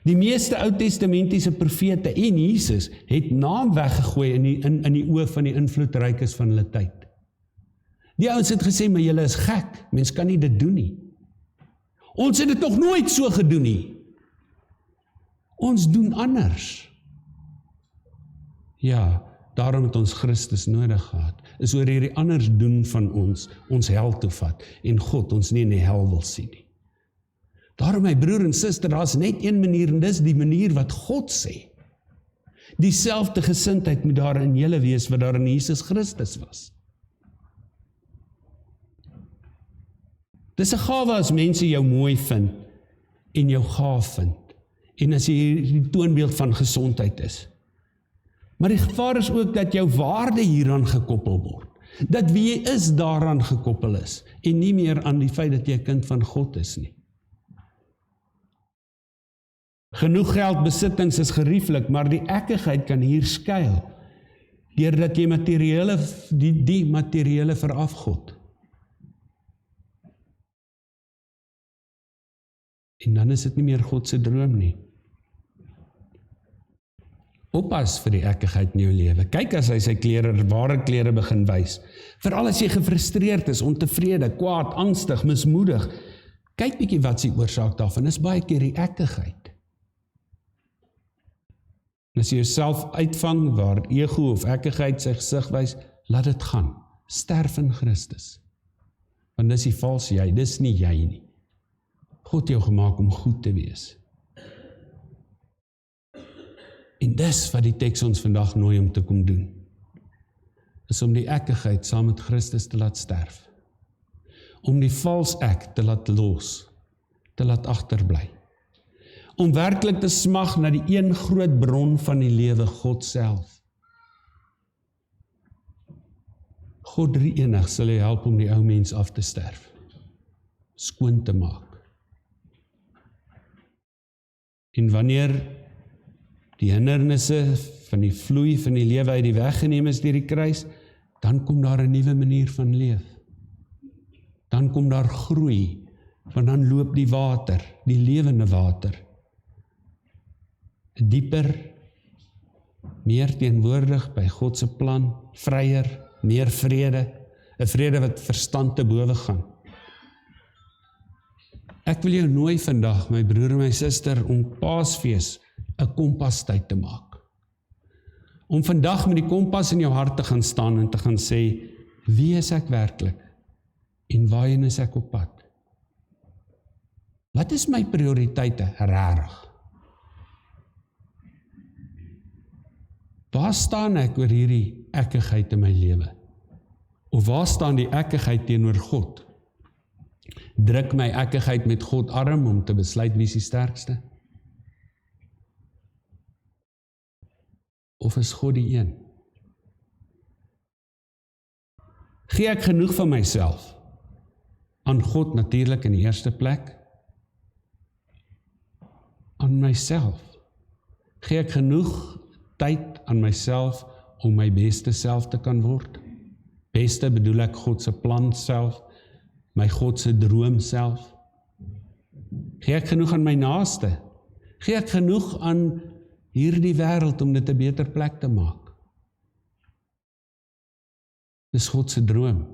Die meeste Oud-testamentiese profete en Jesus het naam weggegooi in die oë van die invloedrykes van hulle tyd. Die ouens het gesê, maar julle is gek, mens kan nie dit doen nie. Ons het dit nog nooit so gedoen nie. Ons doen anders. Ja, daarom het ons Christus nodig gehad, is oor hierdie anders doen van ons hel toe vat, en God ons nie in die hel wil sien nie. Daarom my broer en suster, daar is net een manier, en dis die manier wat God sê. Dieselfde gesindheid moet daar in julle wees, wat daar in Jesus Christus was. Dis 'n gawe as mense jou mooi vind, en jou gaaf vind, en as jy die toonbeeld van gesondheid is. Maar die gevaar is ook dat jou waarde hieraan gekoppel word. Dat wie jy is daaraan gekoppel is. En nie meer aan die feit dat jy 'n kind van God is nie. Genoeg geld, besittings is gerieflik, maar die ekkigheid kan hier skuil. Deurdat jy die materiële verafgod. En dan is dit nie meer God se droom nie. Oppas vir die ekkigheid in jou lewe. Kyk as hy sy ware klere begin wys. Veral as jy gefrustreerd is, ontevrede, kwaad, angstig, mismoedig. Kyk bietjie wat se oorsaak daarvan is baie keer die ekkigheid. En as jy jouself uitvang waar ego of ekkigheid sy gesig wys, laat dit gaan. Sterf in Christus. Want dis die vals jy, dis nie jy nie. God het jou gemaak om goed te wees. En dis wat die teks ons vandag nooi om te kom doen. Is om die ekkigheid saam met Christus te laat sterf. Om die vals ek te laat los, te laat agterbly. Om werklik te smag na die een groot bron van die lewe, God self. God drie-enig sal jou help om die ou mens af te sterf. Skoon te maak. En wanneer die hindernisse van die vloei van die lewe uit die weg geneem is deur die kruis, dan kom daar 'n nuwe manier van leef. Dan kom daar groei, want dan loop die water, die lewende water. Dieper, meer teenwoordig by God se plan, vryer, meer vrede, 'n vrede wat verstand te bowe gaan. Ek wil jou nooi vandag, my broer en my suster, om Paasfees 'n kompastyd te maak. Om vandag met die kompas in jou hart te gaan staan en te gaan sê, wie is ek werklik? En waarheen is ek op pad? Wat is my prioriteite regtig? Waar staan ek oor hierdie ekkigheid in my lewe? Of waar staan die ekkigheid teenoor God? Druk my ekkigheid met God arm om te besluit wie is die sterkste? Of is God die een? Gee ek genoeg van myself? Aan God natuurlik in die eerste plek? Aan myself? Gee ek genoeg tyd aan myself om my beste self te kan word? Beste bedoel ek God se plan self, my God se droom self. Gee ek genoeg aan my naaste? Gee ek genoeg aan hierdie wêreld om dit 'n beter plek te maak? Dis God se droom.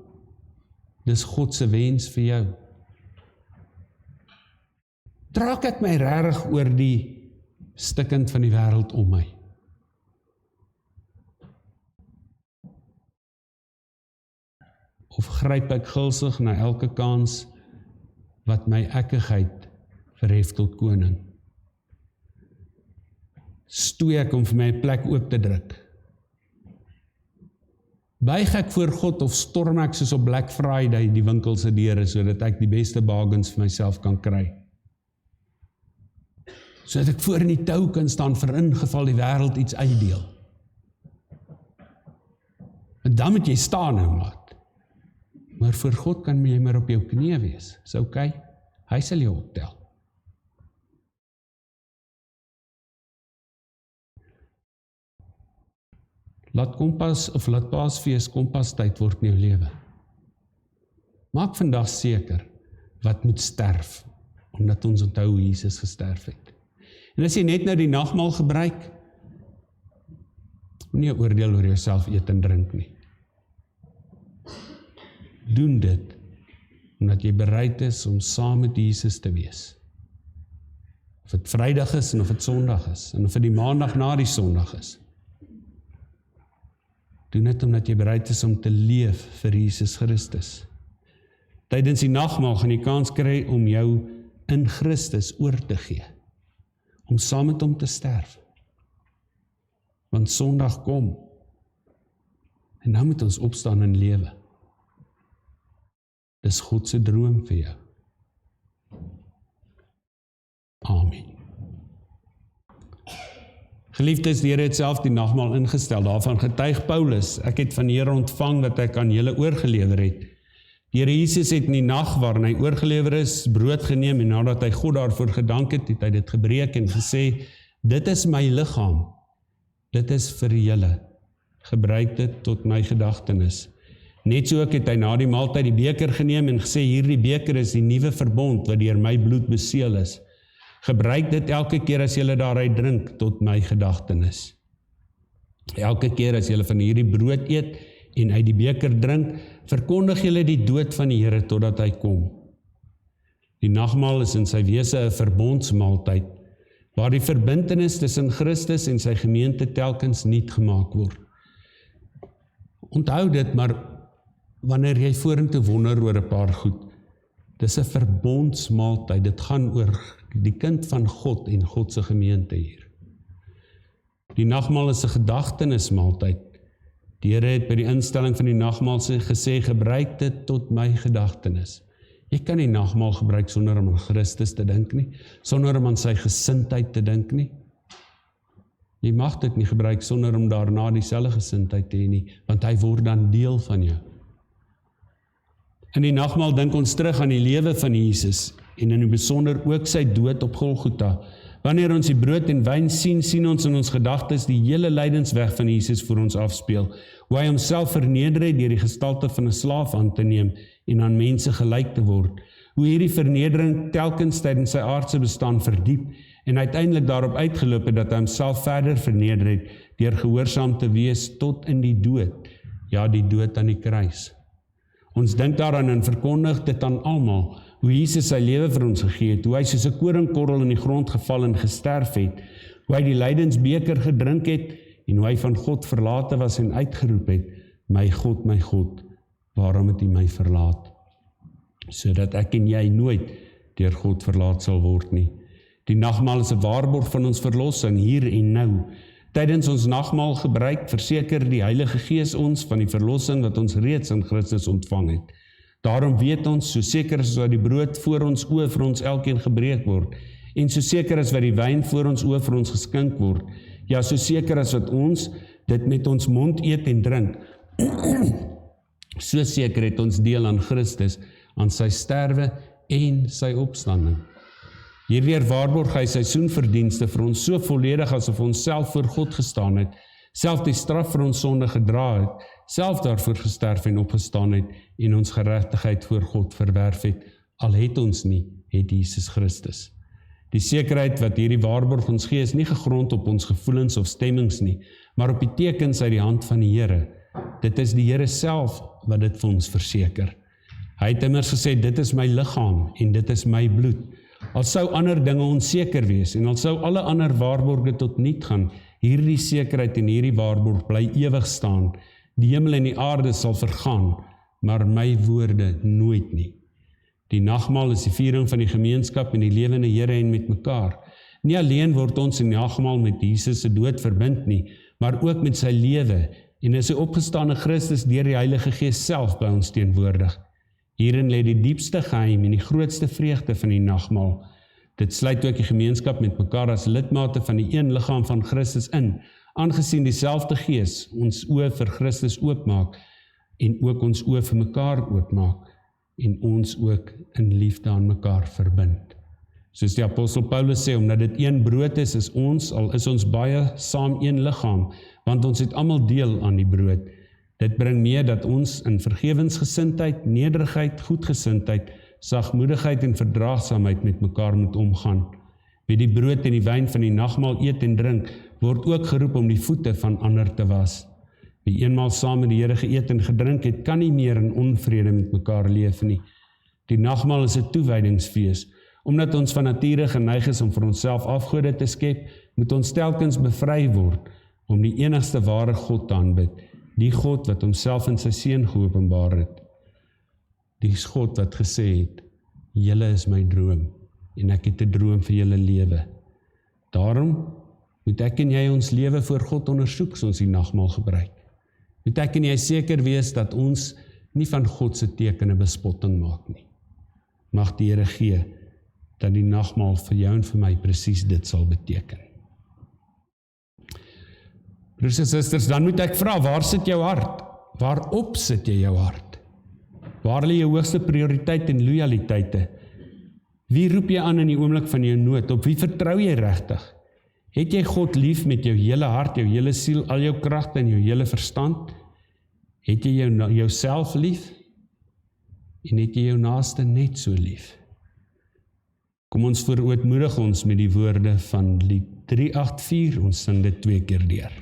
Dis God se wens vir jou. Draak ek my regtig oor die stikkend van die wêreld om my? Of gryp ek gulsig na elke kans wat my ekkigheid verhef tot koning? stoei ek om vir my 'n plek oop te druk? Buig ek voor God of storm ek soos op Black Friday die winkel se deure sodat ek die beste bargains vir myself kan kry? Sodat ek voor in die tou kan staan vir ingeval die wêreld iets uitdeel. En dan moet jy staan nou, maat. Maar voor God kan jy maar op jou knie wees. Is okay? Hy sal jou optel. Laat Paasfees kompastyd word in jou lewe. Maak vandag seker wat moet sterf, omdat ons onthou hoe Jesus gesterf het. En as jy net nou die nagmaal gebruik, moenie 'n oordeel oor jouself eet en drink nie. Doen dit, omdat jy bereid is om saam met Jesus te wees. Of dit Vrydag is en of dit Sondag is, en of dit die Maandag na die Sondag is. Doen dit omdat jy bereid is om te leef vir Jesus Christus. Tydens die nagmaal gaan jy kans kry om jou in Christus oor te gee. Om saam met hom te sterf. Want Sondag kom. En nou moet ons opstaan en lewe. Dis God se droom vir jou. Amen. Geliefdes, die Here het self die nagmaal ingestel, daarvan getuig Paulus, ek het van die Here ontvang wat ek aan julle oorgelewer het. Die Here Jesus het in die nag waarin hy oorgelewer is, brood geneem en nadat hy God daarvoor gedank het, het hy dit gebreek en gesê, dit is my liggaam, dit is vir julle, gebruik dit tot my gedagtenis. Net so ook het hy na die maaltyd die beker geneem en gesê, hierdie beker is die nuwe verbond wat deur my bloed beseël is. Gebruik dit elke keer as julle daaruit drink tot my gedagtenis. Elke keer as julle van hierdie brood eet en uit die beker drink, verkondig julle die dood van die Here totdat hy kom. Die nagmaal is in sy wese 'n verbondsmaaltyd, waar die verbintenis tussen Christus en sy gemeente telkens nuut gemaak word. Onthou dit, maar wanneer jy vorentoe wonder oor 'n paar goed, dis 'n verbondsmaaltyd, dit gaan oor die kind van God en God se gemeente hier. Die nagmaal is 'n gedagtenismaaltyd. Die Here het by die instelling van die nagmaal gesê, gebruik dit tot my gedagtenis. Jy kan die nagmaal gebruik sonder om aan Christus te dink nie, sonder om aan sy gesindheid te dink nie. Jy mag dit nie gebruik sonder om daarna dieselfde gesindheid te hê nie, want hy word dan deel van jou. In die nagmaal dink ons terug aan die lewe van Jesus en in die besonder ook sy dood op Golgotha. Wanneer ons die brood en wyn sien, sien ons in ons gedagtes die hele lydensweg van Jesus voor ons afspeel, hoe hy homself verneder het deur die gestalte van 'n slaaf aan te neem en aan mense gelyk te word, hoe hierdie vernedering telkens tydens sy aardse bestaan verdiep en uiteindelik daarop uitgeloop het dat hy homself verder verneder het deur gehoorsaam te wees tot in die dood, ja die dood aan die kruis. Ons dink daaraan en verkondig dit aan almal, hoe Jesus sy lewe vir ons gegee het, hoe hy soos 'n koringkorrel in die grond geval en gesterf het, hoe hy die lydensbeker gedrink het en hoe hy van God verlate was en uitgeroep het, my God, waarom het U my verlaat? Sodat ek en jy nooit deur God verlaat sal word nie. Die nagmaal is 'n waarborg van ons verlossing hier en nou. Tydens ons nagmaal gebruik verseker die Heilige Gees ons van die verlossing wat ons reeds in Christus ontvang het. Daarom weet ons, so seker as wat die brood voor ons oë vir ons elkeen gebreek word, en so seker as wat die wyn voor ons oë vir ons geskink word, ja, so seker as wat ons dit met ons mond eet en drink, so seker het ons deel aan Christus, aan sy sterwe en sy opstanding. Hierdeur waarborg hy sy soenverdienste vir ons so volledig asof ons self voor God gestaan het, self die straf vir ons sonde gedra het, self daarvoor gesterf en opgestaan het en ons geregtigheid voor God verwerf het, al het ons nie, het Jesus Christus. Die sekerheid wat hierdie waarborg ons gee is nie gegrond op ons gevoelens of stemmings nie, maar op die tekens uit die hand van die Here. Dit is die Here self wat dit vir ons verseker. Hy het immers gesê, dit is my liggaam en dit is my bloed. Al sou ander dinge onseker wees en al sou alle ander waarborge tot niet gaan, hierdie sekerheid en hierdie waarborg bly ewig staan. Die hemel en die aarde sal vergaan, maar my woorde nooit nie. Die nagmaal is die viering van die gemeenskap en die lewende Here en met mekaar. Nie alleen word ons in nagmaal met Jesus se dood verbind nie, maar ook met sy lewe, en is sy opgestane Christus deur die Heilige Gees self by ons teenwoordig. Hierin lê die diepste geheim en die grootste vreugde van die nagmaal. Dit sluit ook die gemeenskap met mekaar as lidmate van die een liggaam van Christus in, aangesien dieselfde Gees ons oë vir Christus oopmaak en ook ons oë vir mekaar oopmaak en ons ook in liefde aan mekaar verbind. Soos die apostel Paulus sê, omdat dit een brood is ons, al is ons baie saam een liggaam, want ons het almal deel aan die brood. Dit bring mee dat ons in vergewensgesindheid, nederigheid, goedgesindheid, sagmoedigheid en verdraagsaamheid met mekaar moet omgaan. Wie die brood en die wyn van die nagmaal eet en drink, word ook geroep om die voete van ander te was. Wie eenmaal saam met die Here geëet en gedrink het, kan nie meer in onvrede met mekaar leef nie. Die nagmaal is 'n toewydingsfees. Omdat ons van nature geneig is om vir onsself afgode te skep, moet ons telkens bevry word om die enigste ware God te aanbid, die God wat homself in sy seun geopenbaar het. Die God wat gesê het, julle is my droom, en ek het 'n droom vir julle lewe. Daarom moet ek en jy ons lewe voor God ondersoek, soos ons die nagmaal gebruik. Moet ek en jy seker wees dat ons nie van God se tekene bespotting maak nie. Mag die Here gee dat die nagmaal vir jou en vir my presies dit sal beteken. Broers en susters, dan moet ek vra, waar sit jou hart? Waarop sit jy jou hart? Waar lê jou hoogste prioriteit en loyaliteite? Wie roep jy aan in die oomblik van jou nood? Op wie vertrou jy regtig? Het jy God lief met jou hele hart, jou hele siel, al jou kragte en jou hele verstand? Het jy jouself lief? En het jy jou naaste net so lief? Kom ons verootmoedig ons met die woorde van lied 384, ons sing dit 2 keer deur.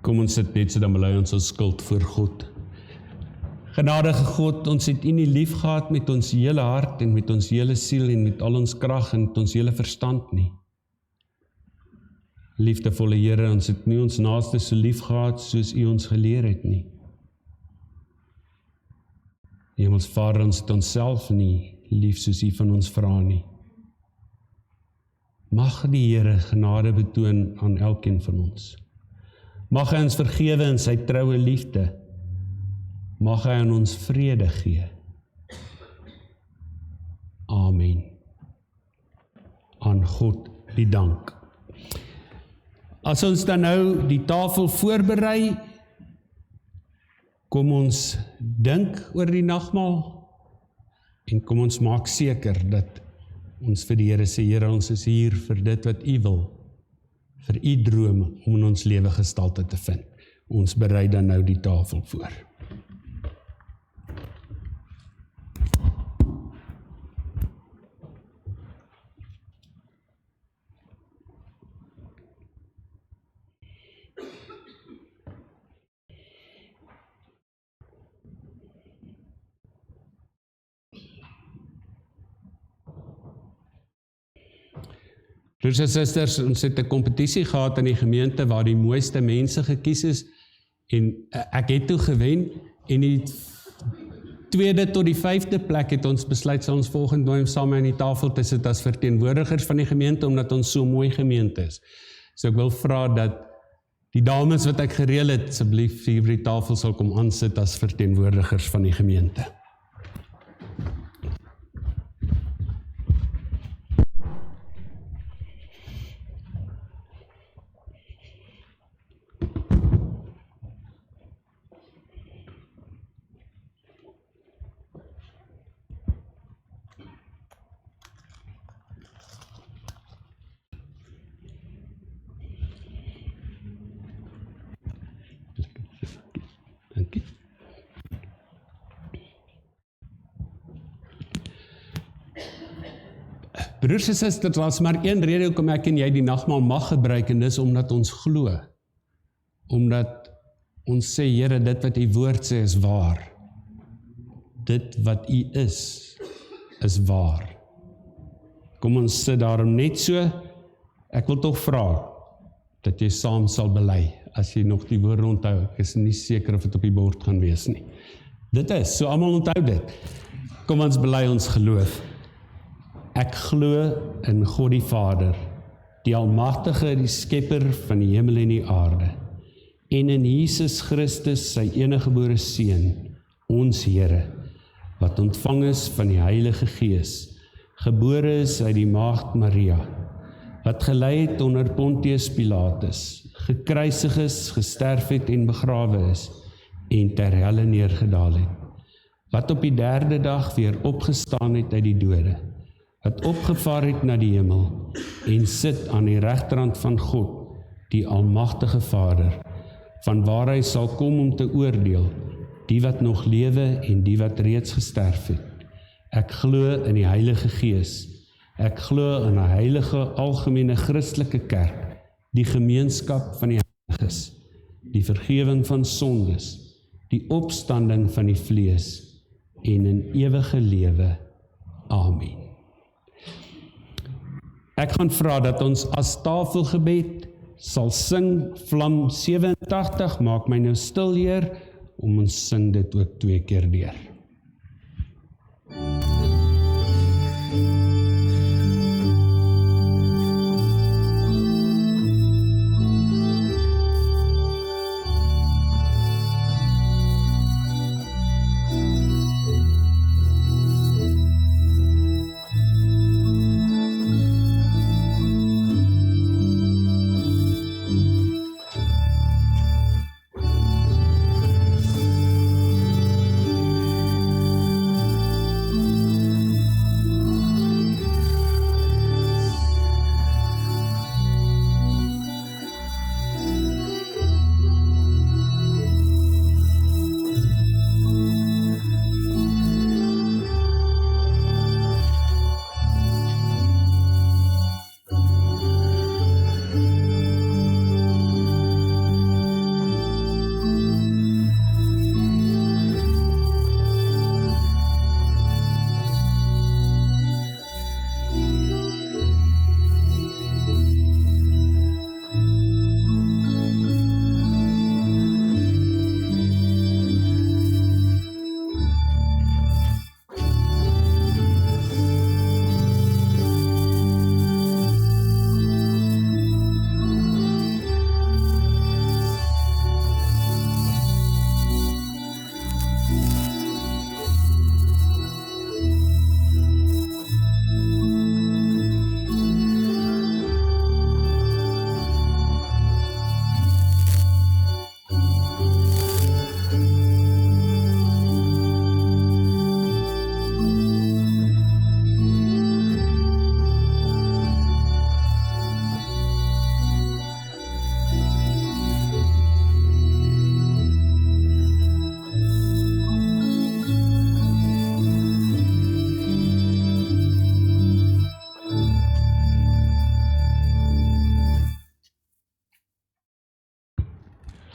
Kom ons sit net so dan bely ons skuld voor God. Genadige God, ons het U nie lief gehad met ons hele hart en met ons hele siel en met al ons krag en met ons hele verstand nie. Liefdevolle Here, ons het nie ons naaste so lief gehad soos U ons geleer het nie. Hemelsvader, ons het onsself nie lief soos U van ons vra nie. Mag die Here genade betoon aan elkeen van ons. Mag hy ons vergewe in sy troue liefde. Mag hy aan ons vrede gee. Amen. Aan God die dank. As ons dan nou die tafel voorberei, kom ons dink oor die nagmaal en kom ons maak seker dat ons vir die Here sê, Here, ons is hier vir dit wat U wil, vir U drome om in ons lewe gestalte te vind. Ons berei dan nou die tafel voor. Broers en susters, ons het 'n kompetisie gehad in die gemeente waar die mooiste mense gekies is en ek het toe gewen en die 2de tot die 5de plek het ons besluit sal ons volgende nooi saam aan die tafel te sit as verteenwoordigers van die gemeente omdat ons so mooi gemeente is. So ek wil vra dat Die dames wat ek gereël het, asseblief hier by die tafel sal kom aansit as verteenwoordigers van die gemeente. Dankie. Broers en susters, daar is maar een rede hoekom ek en jy die nagmaal mag gebruik, en dis omdat ons glo. Omdat ons sê, Here, dit wat U woord sê is waar. Dit wat U is waar. Kom ons sit daarom net so. Ek wil tog vra dat jy saam sal bely, as jy nog die woorde onthou. Ek is nie seker of dit op die bord gaan wees nie. Dit is, so almal onthou dit. Kom ons bely ons geloof. Ek glo in God die Vader, die Almagtige, die Skepper van die hemel en die aarde, en in Jesus Christus, sy eniggebore Seun, ons Here, wat ontvang is van die Heilige Gees, gebore is uit die Maagd Maria, wat gelei het onder Pontius Pilatus, gekruisig is, gesterf het en begrawe is, en ter helle neergedaal het, wat op die derde dag weer opgestaan het uit die dode, wat opgevaar het na die hemel, en sit aan die regterhand van God, die Almagtige Vader, van waar hy sal kom om te oordeel, die wat nog lewe en die wat reeds gesterf het. Ek glo in die Heilige Gees, ek glo in 'n heilige algemene Christelike kerk, die gemeenskap van die heiliges, die vergewing van sondes, die opstanding van die vlees, en in ewige lewe. Amen. Ek gaan vra dat ons as tafelgebed sal sing Vlam 87, maak my nou stil, Heer, om ons sing dit ook 2 keer deur.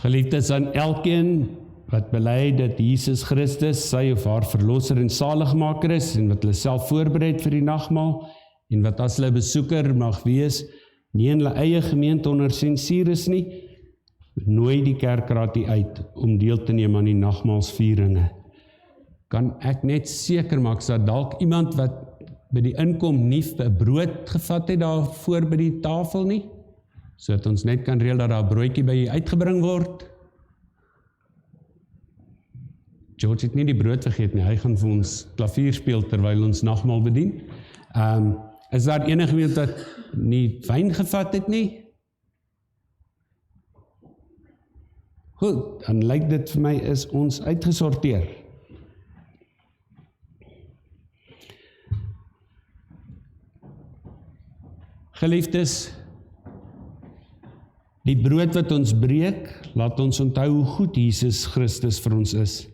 Geliefdes aan elkeen wat bely dat Jesus Christus sy of haar verlosser en saligmaker is en wat hulle self voorberei vir die nagmaal en wat as hulle besoeker mag wees, nie in hulle eie gemeente onder sensuur is nie, nooi die kerkraad uit om deel te neem aan die nagmaalsvieringe. Kan ek net seker maak dat dalk iemand wat by die inkom nie 'n brood gevat het daar voor by die tafel nie? sodat ons net kan reël dat daar 'n broodjie by u uitgebring word. George het nie die brood vergeet nie, hy gaan vir ons klavier speel terwyl ons nagmaal bedien. Is daar enige iemand wat nie wyn gevat het nie? Goed, dan lyk dit vir my is ons uitgesorteer. Geliefdes, die brood wat ons breek, laat ons onthou hoe goed Jesus Christus vir ons is.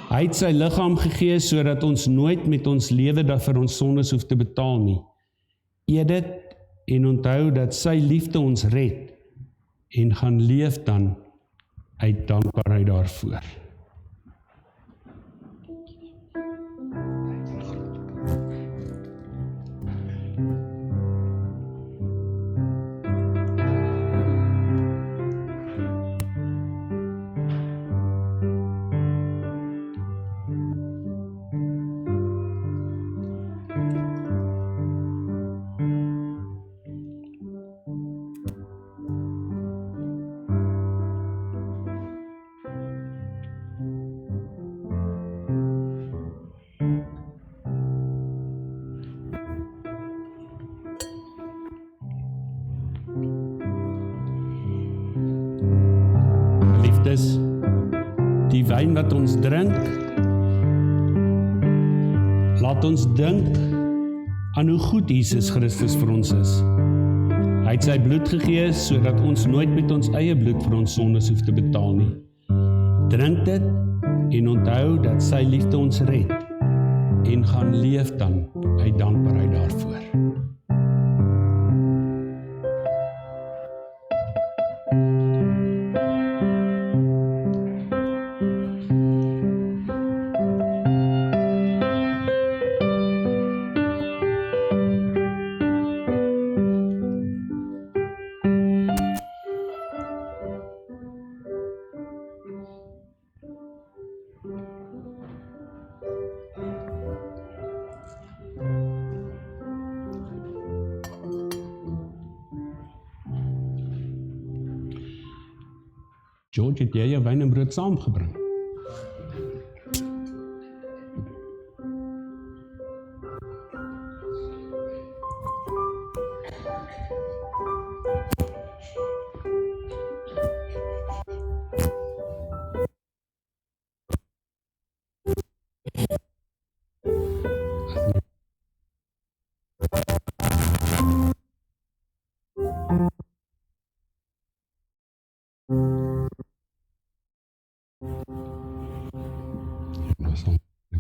Hy het sy liggaam gegee sodat ons nooit met ons lewe dat vir ons sondes hoef te betaal nie. Eet dit en onthou dat sy liefde ons red en gaan leef dan uit dankbaarheid daarvoor. Die wyn wat ons drink, laat ons dink aan hoe goed Jesus Christus vir ons is. Hy het sy bloed gegee, sodat ons nooit met ons eie bloed vir ons sondes hoef te betaal nie. Drink dit en onthou dat sy liefde ons red en gaan leef dan uit dankbaarheid daarvoor. George, het jy jou wyn en brood saamgebring?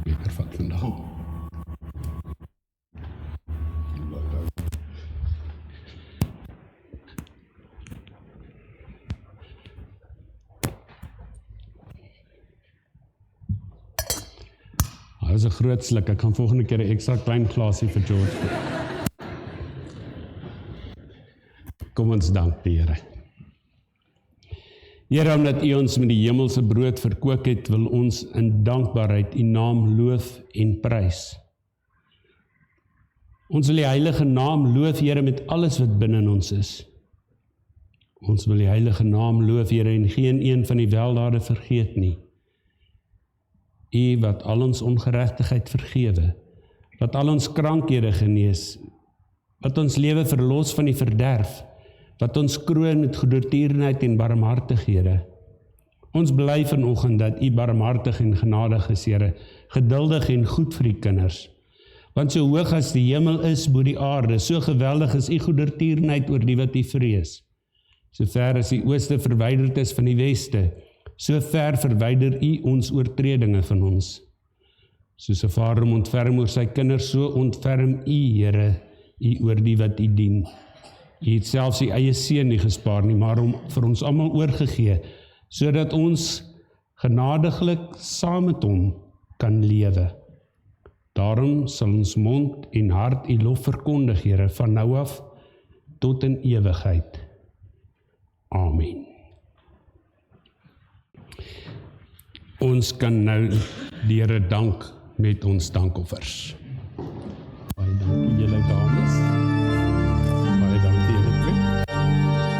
Beter vat vandag. Dit is 'n groot sluk, ek gaan volgende keer 'n ekstra klein glasie vir George. Kom ons dank die Here. Here, omdat U ons met die hemelse brood verkoop het, wil ons in dankbaarheid U naam loof en prys. Ons wil die heilige naam loof, Here, met alles wat binne ons is. Ons wil die heilige naam loof, Here, en geen een van die weldade vergeet nie. U wat al ons ongeregtigheid vergewe, wat al ons krankhede genees, wat ons lewe verlos van die verderf, wat ons kroon met goedertierenheid en barmhartighede. Ons bely vanoggend dat U barmhartig en genadig is, Here, geduldig en goed vir U kinders. Want so hoog as die hemel is bo die aarde, so geweldig is U goedertierenheid oor die wat U vrees. So ver as die ooste verwyderd is van die weste, so ver verwyder U ons oortredinge van ons. Soos 'n vader ontferm oor sy kinders, so ontferm U, Here, U oor die wat U dien. U het selfs U eie seun nie gespaar nie, maar hom vir ons almal oorgegee, sodat ons genadiglik saam met hom kan lewe. Daarom sal ons mond en hart U lof verkondig, Here, van nou af tot in ewigheid. Amen. Ons kan nou die Here dank met ons dankoffers. Baie dankie julle dames. Baie dankie julle twee.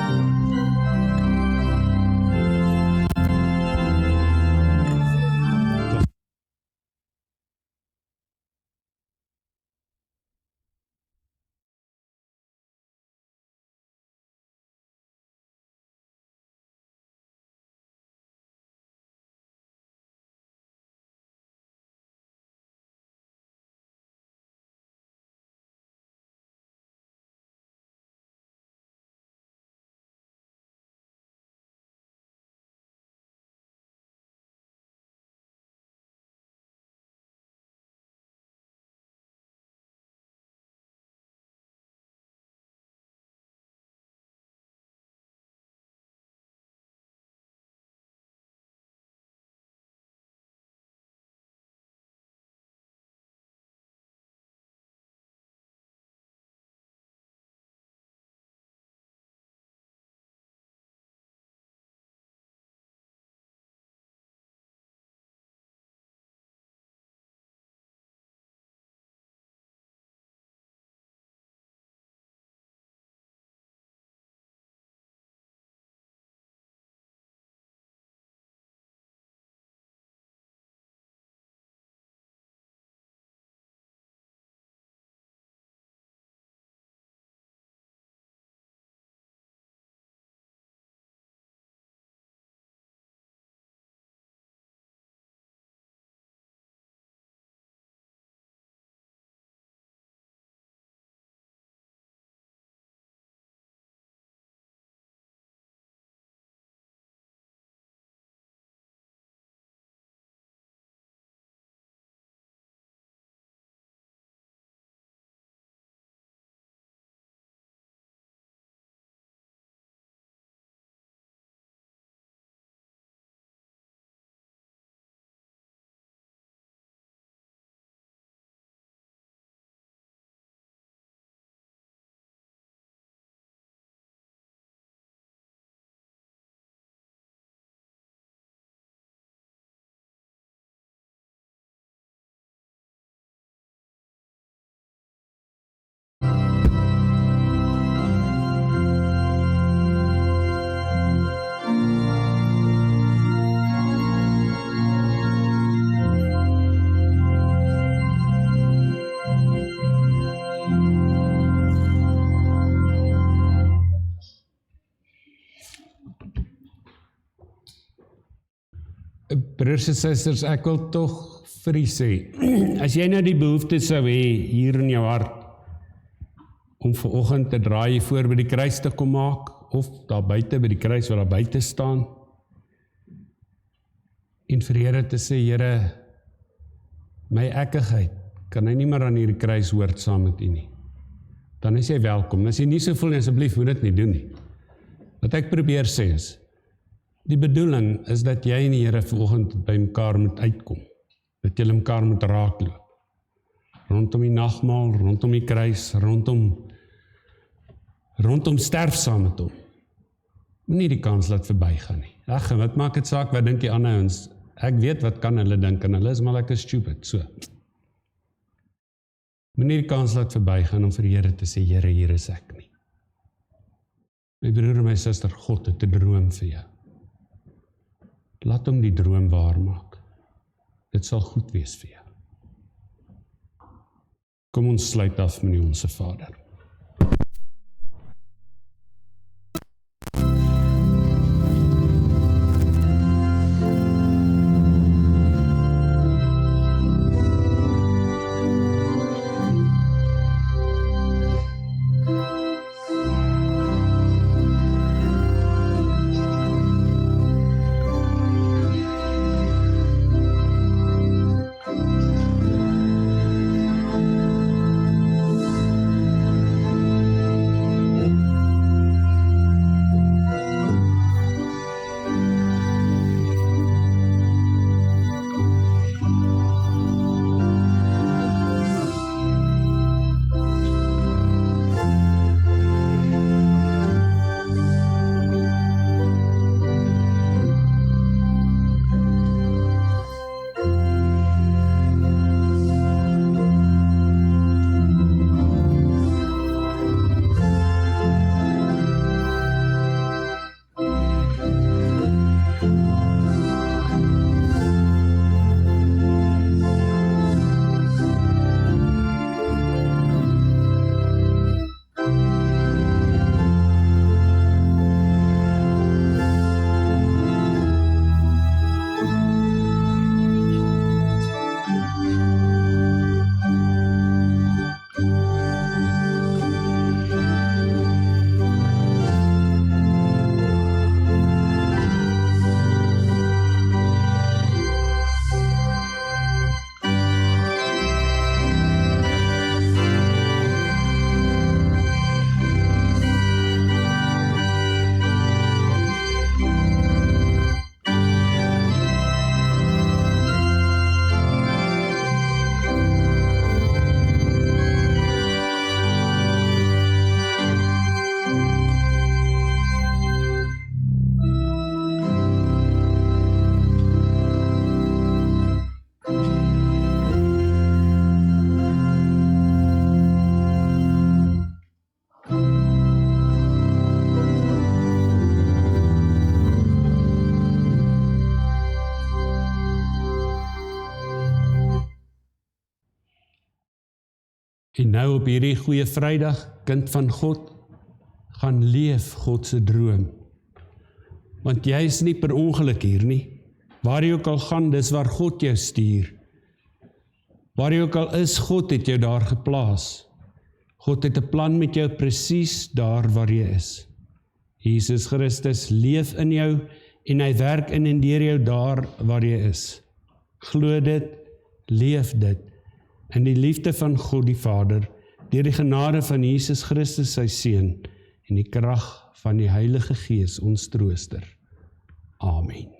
Broers en susters, ek wil tog vir u sê, as jy nou die behoefte sou hê hier in jou hart, om vanoggend te draai voor by die kruis te kom maak, of daar buite by die kruis wat daar buite staan, en vir Here te sê, Here, my ekkigheid, kan hy nie meer aan hierdie kruis hoort saam met u nie. Dan is jy welkom. As jy nie so voel nie, asseblief moet dit nie doen nie. Wat ek probeer sê is, die bedoeling is dat jy en die Here vanoggend by mekaar moet uitkom. Dat julle mekaar moet raakloop. Rondom die nagmaal, rondom die kruis, rondom sterf saam met hom. Moenie die kans laat verbygaan nie. Ag, wat maak dit saak, wat dink die ander ons? Ek weet wat kan hulle dink, en hulle is maar lekker stupid, so. Moenie die kans laat verbygaan om vir die Here te sê, Here, hier is ek nie. My broer en my suster, God het 'n droom vir jou. Laat hom die droom waar maak. Dit sal goed wees vir jou. Kom ons sluit af met die Onse Vader. En nou op hierdie goeie Vrydag, kind van God, gaan leef God se droom. Want jy is nie per ongeluk hier nie. Waar jy ook al gaan, dis waar God jou stuur. Waar jy ook al is, God het jou daar geplaas. God het 'n plan met jou presies daar waar jy is. Jesus Christus leef in jou en hy werk in en deur jou daar waar jy is. Glo dit, leef dit. In die liefde van God die Vader, deur die genade van Jesus Christus sy Seun en die krag van die Heilige Gees ons trooster. Amen.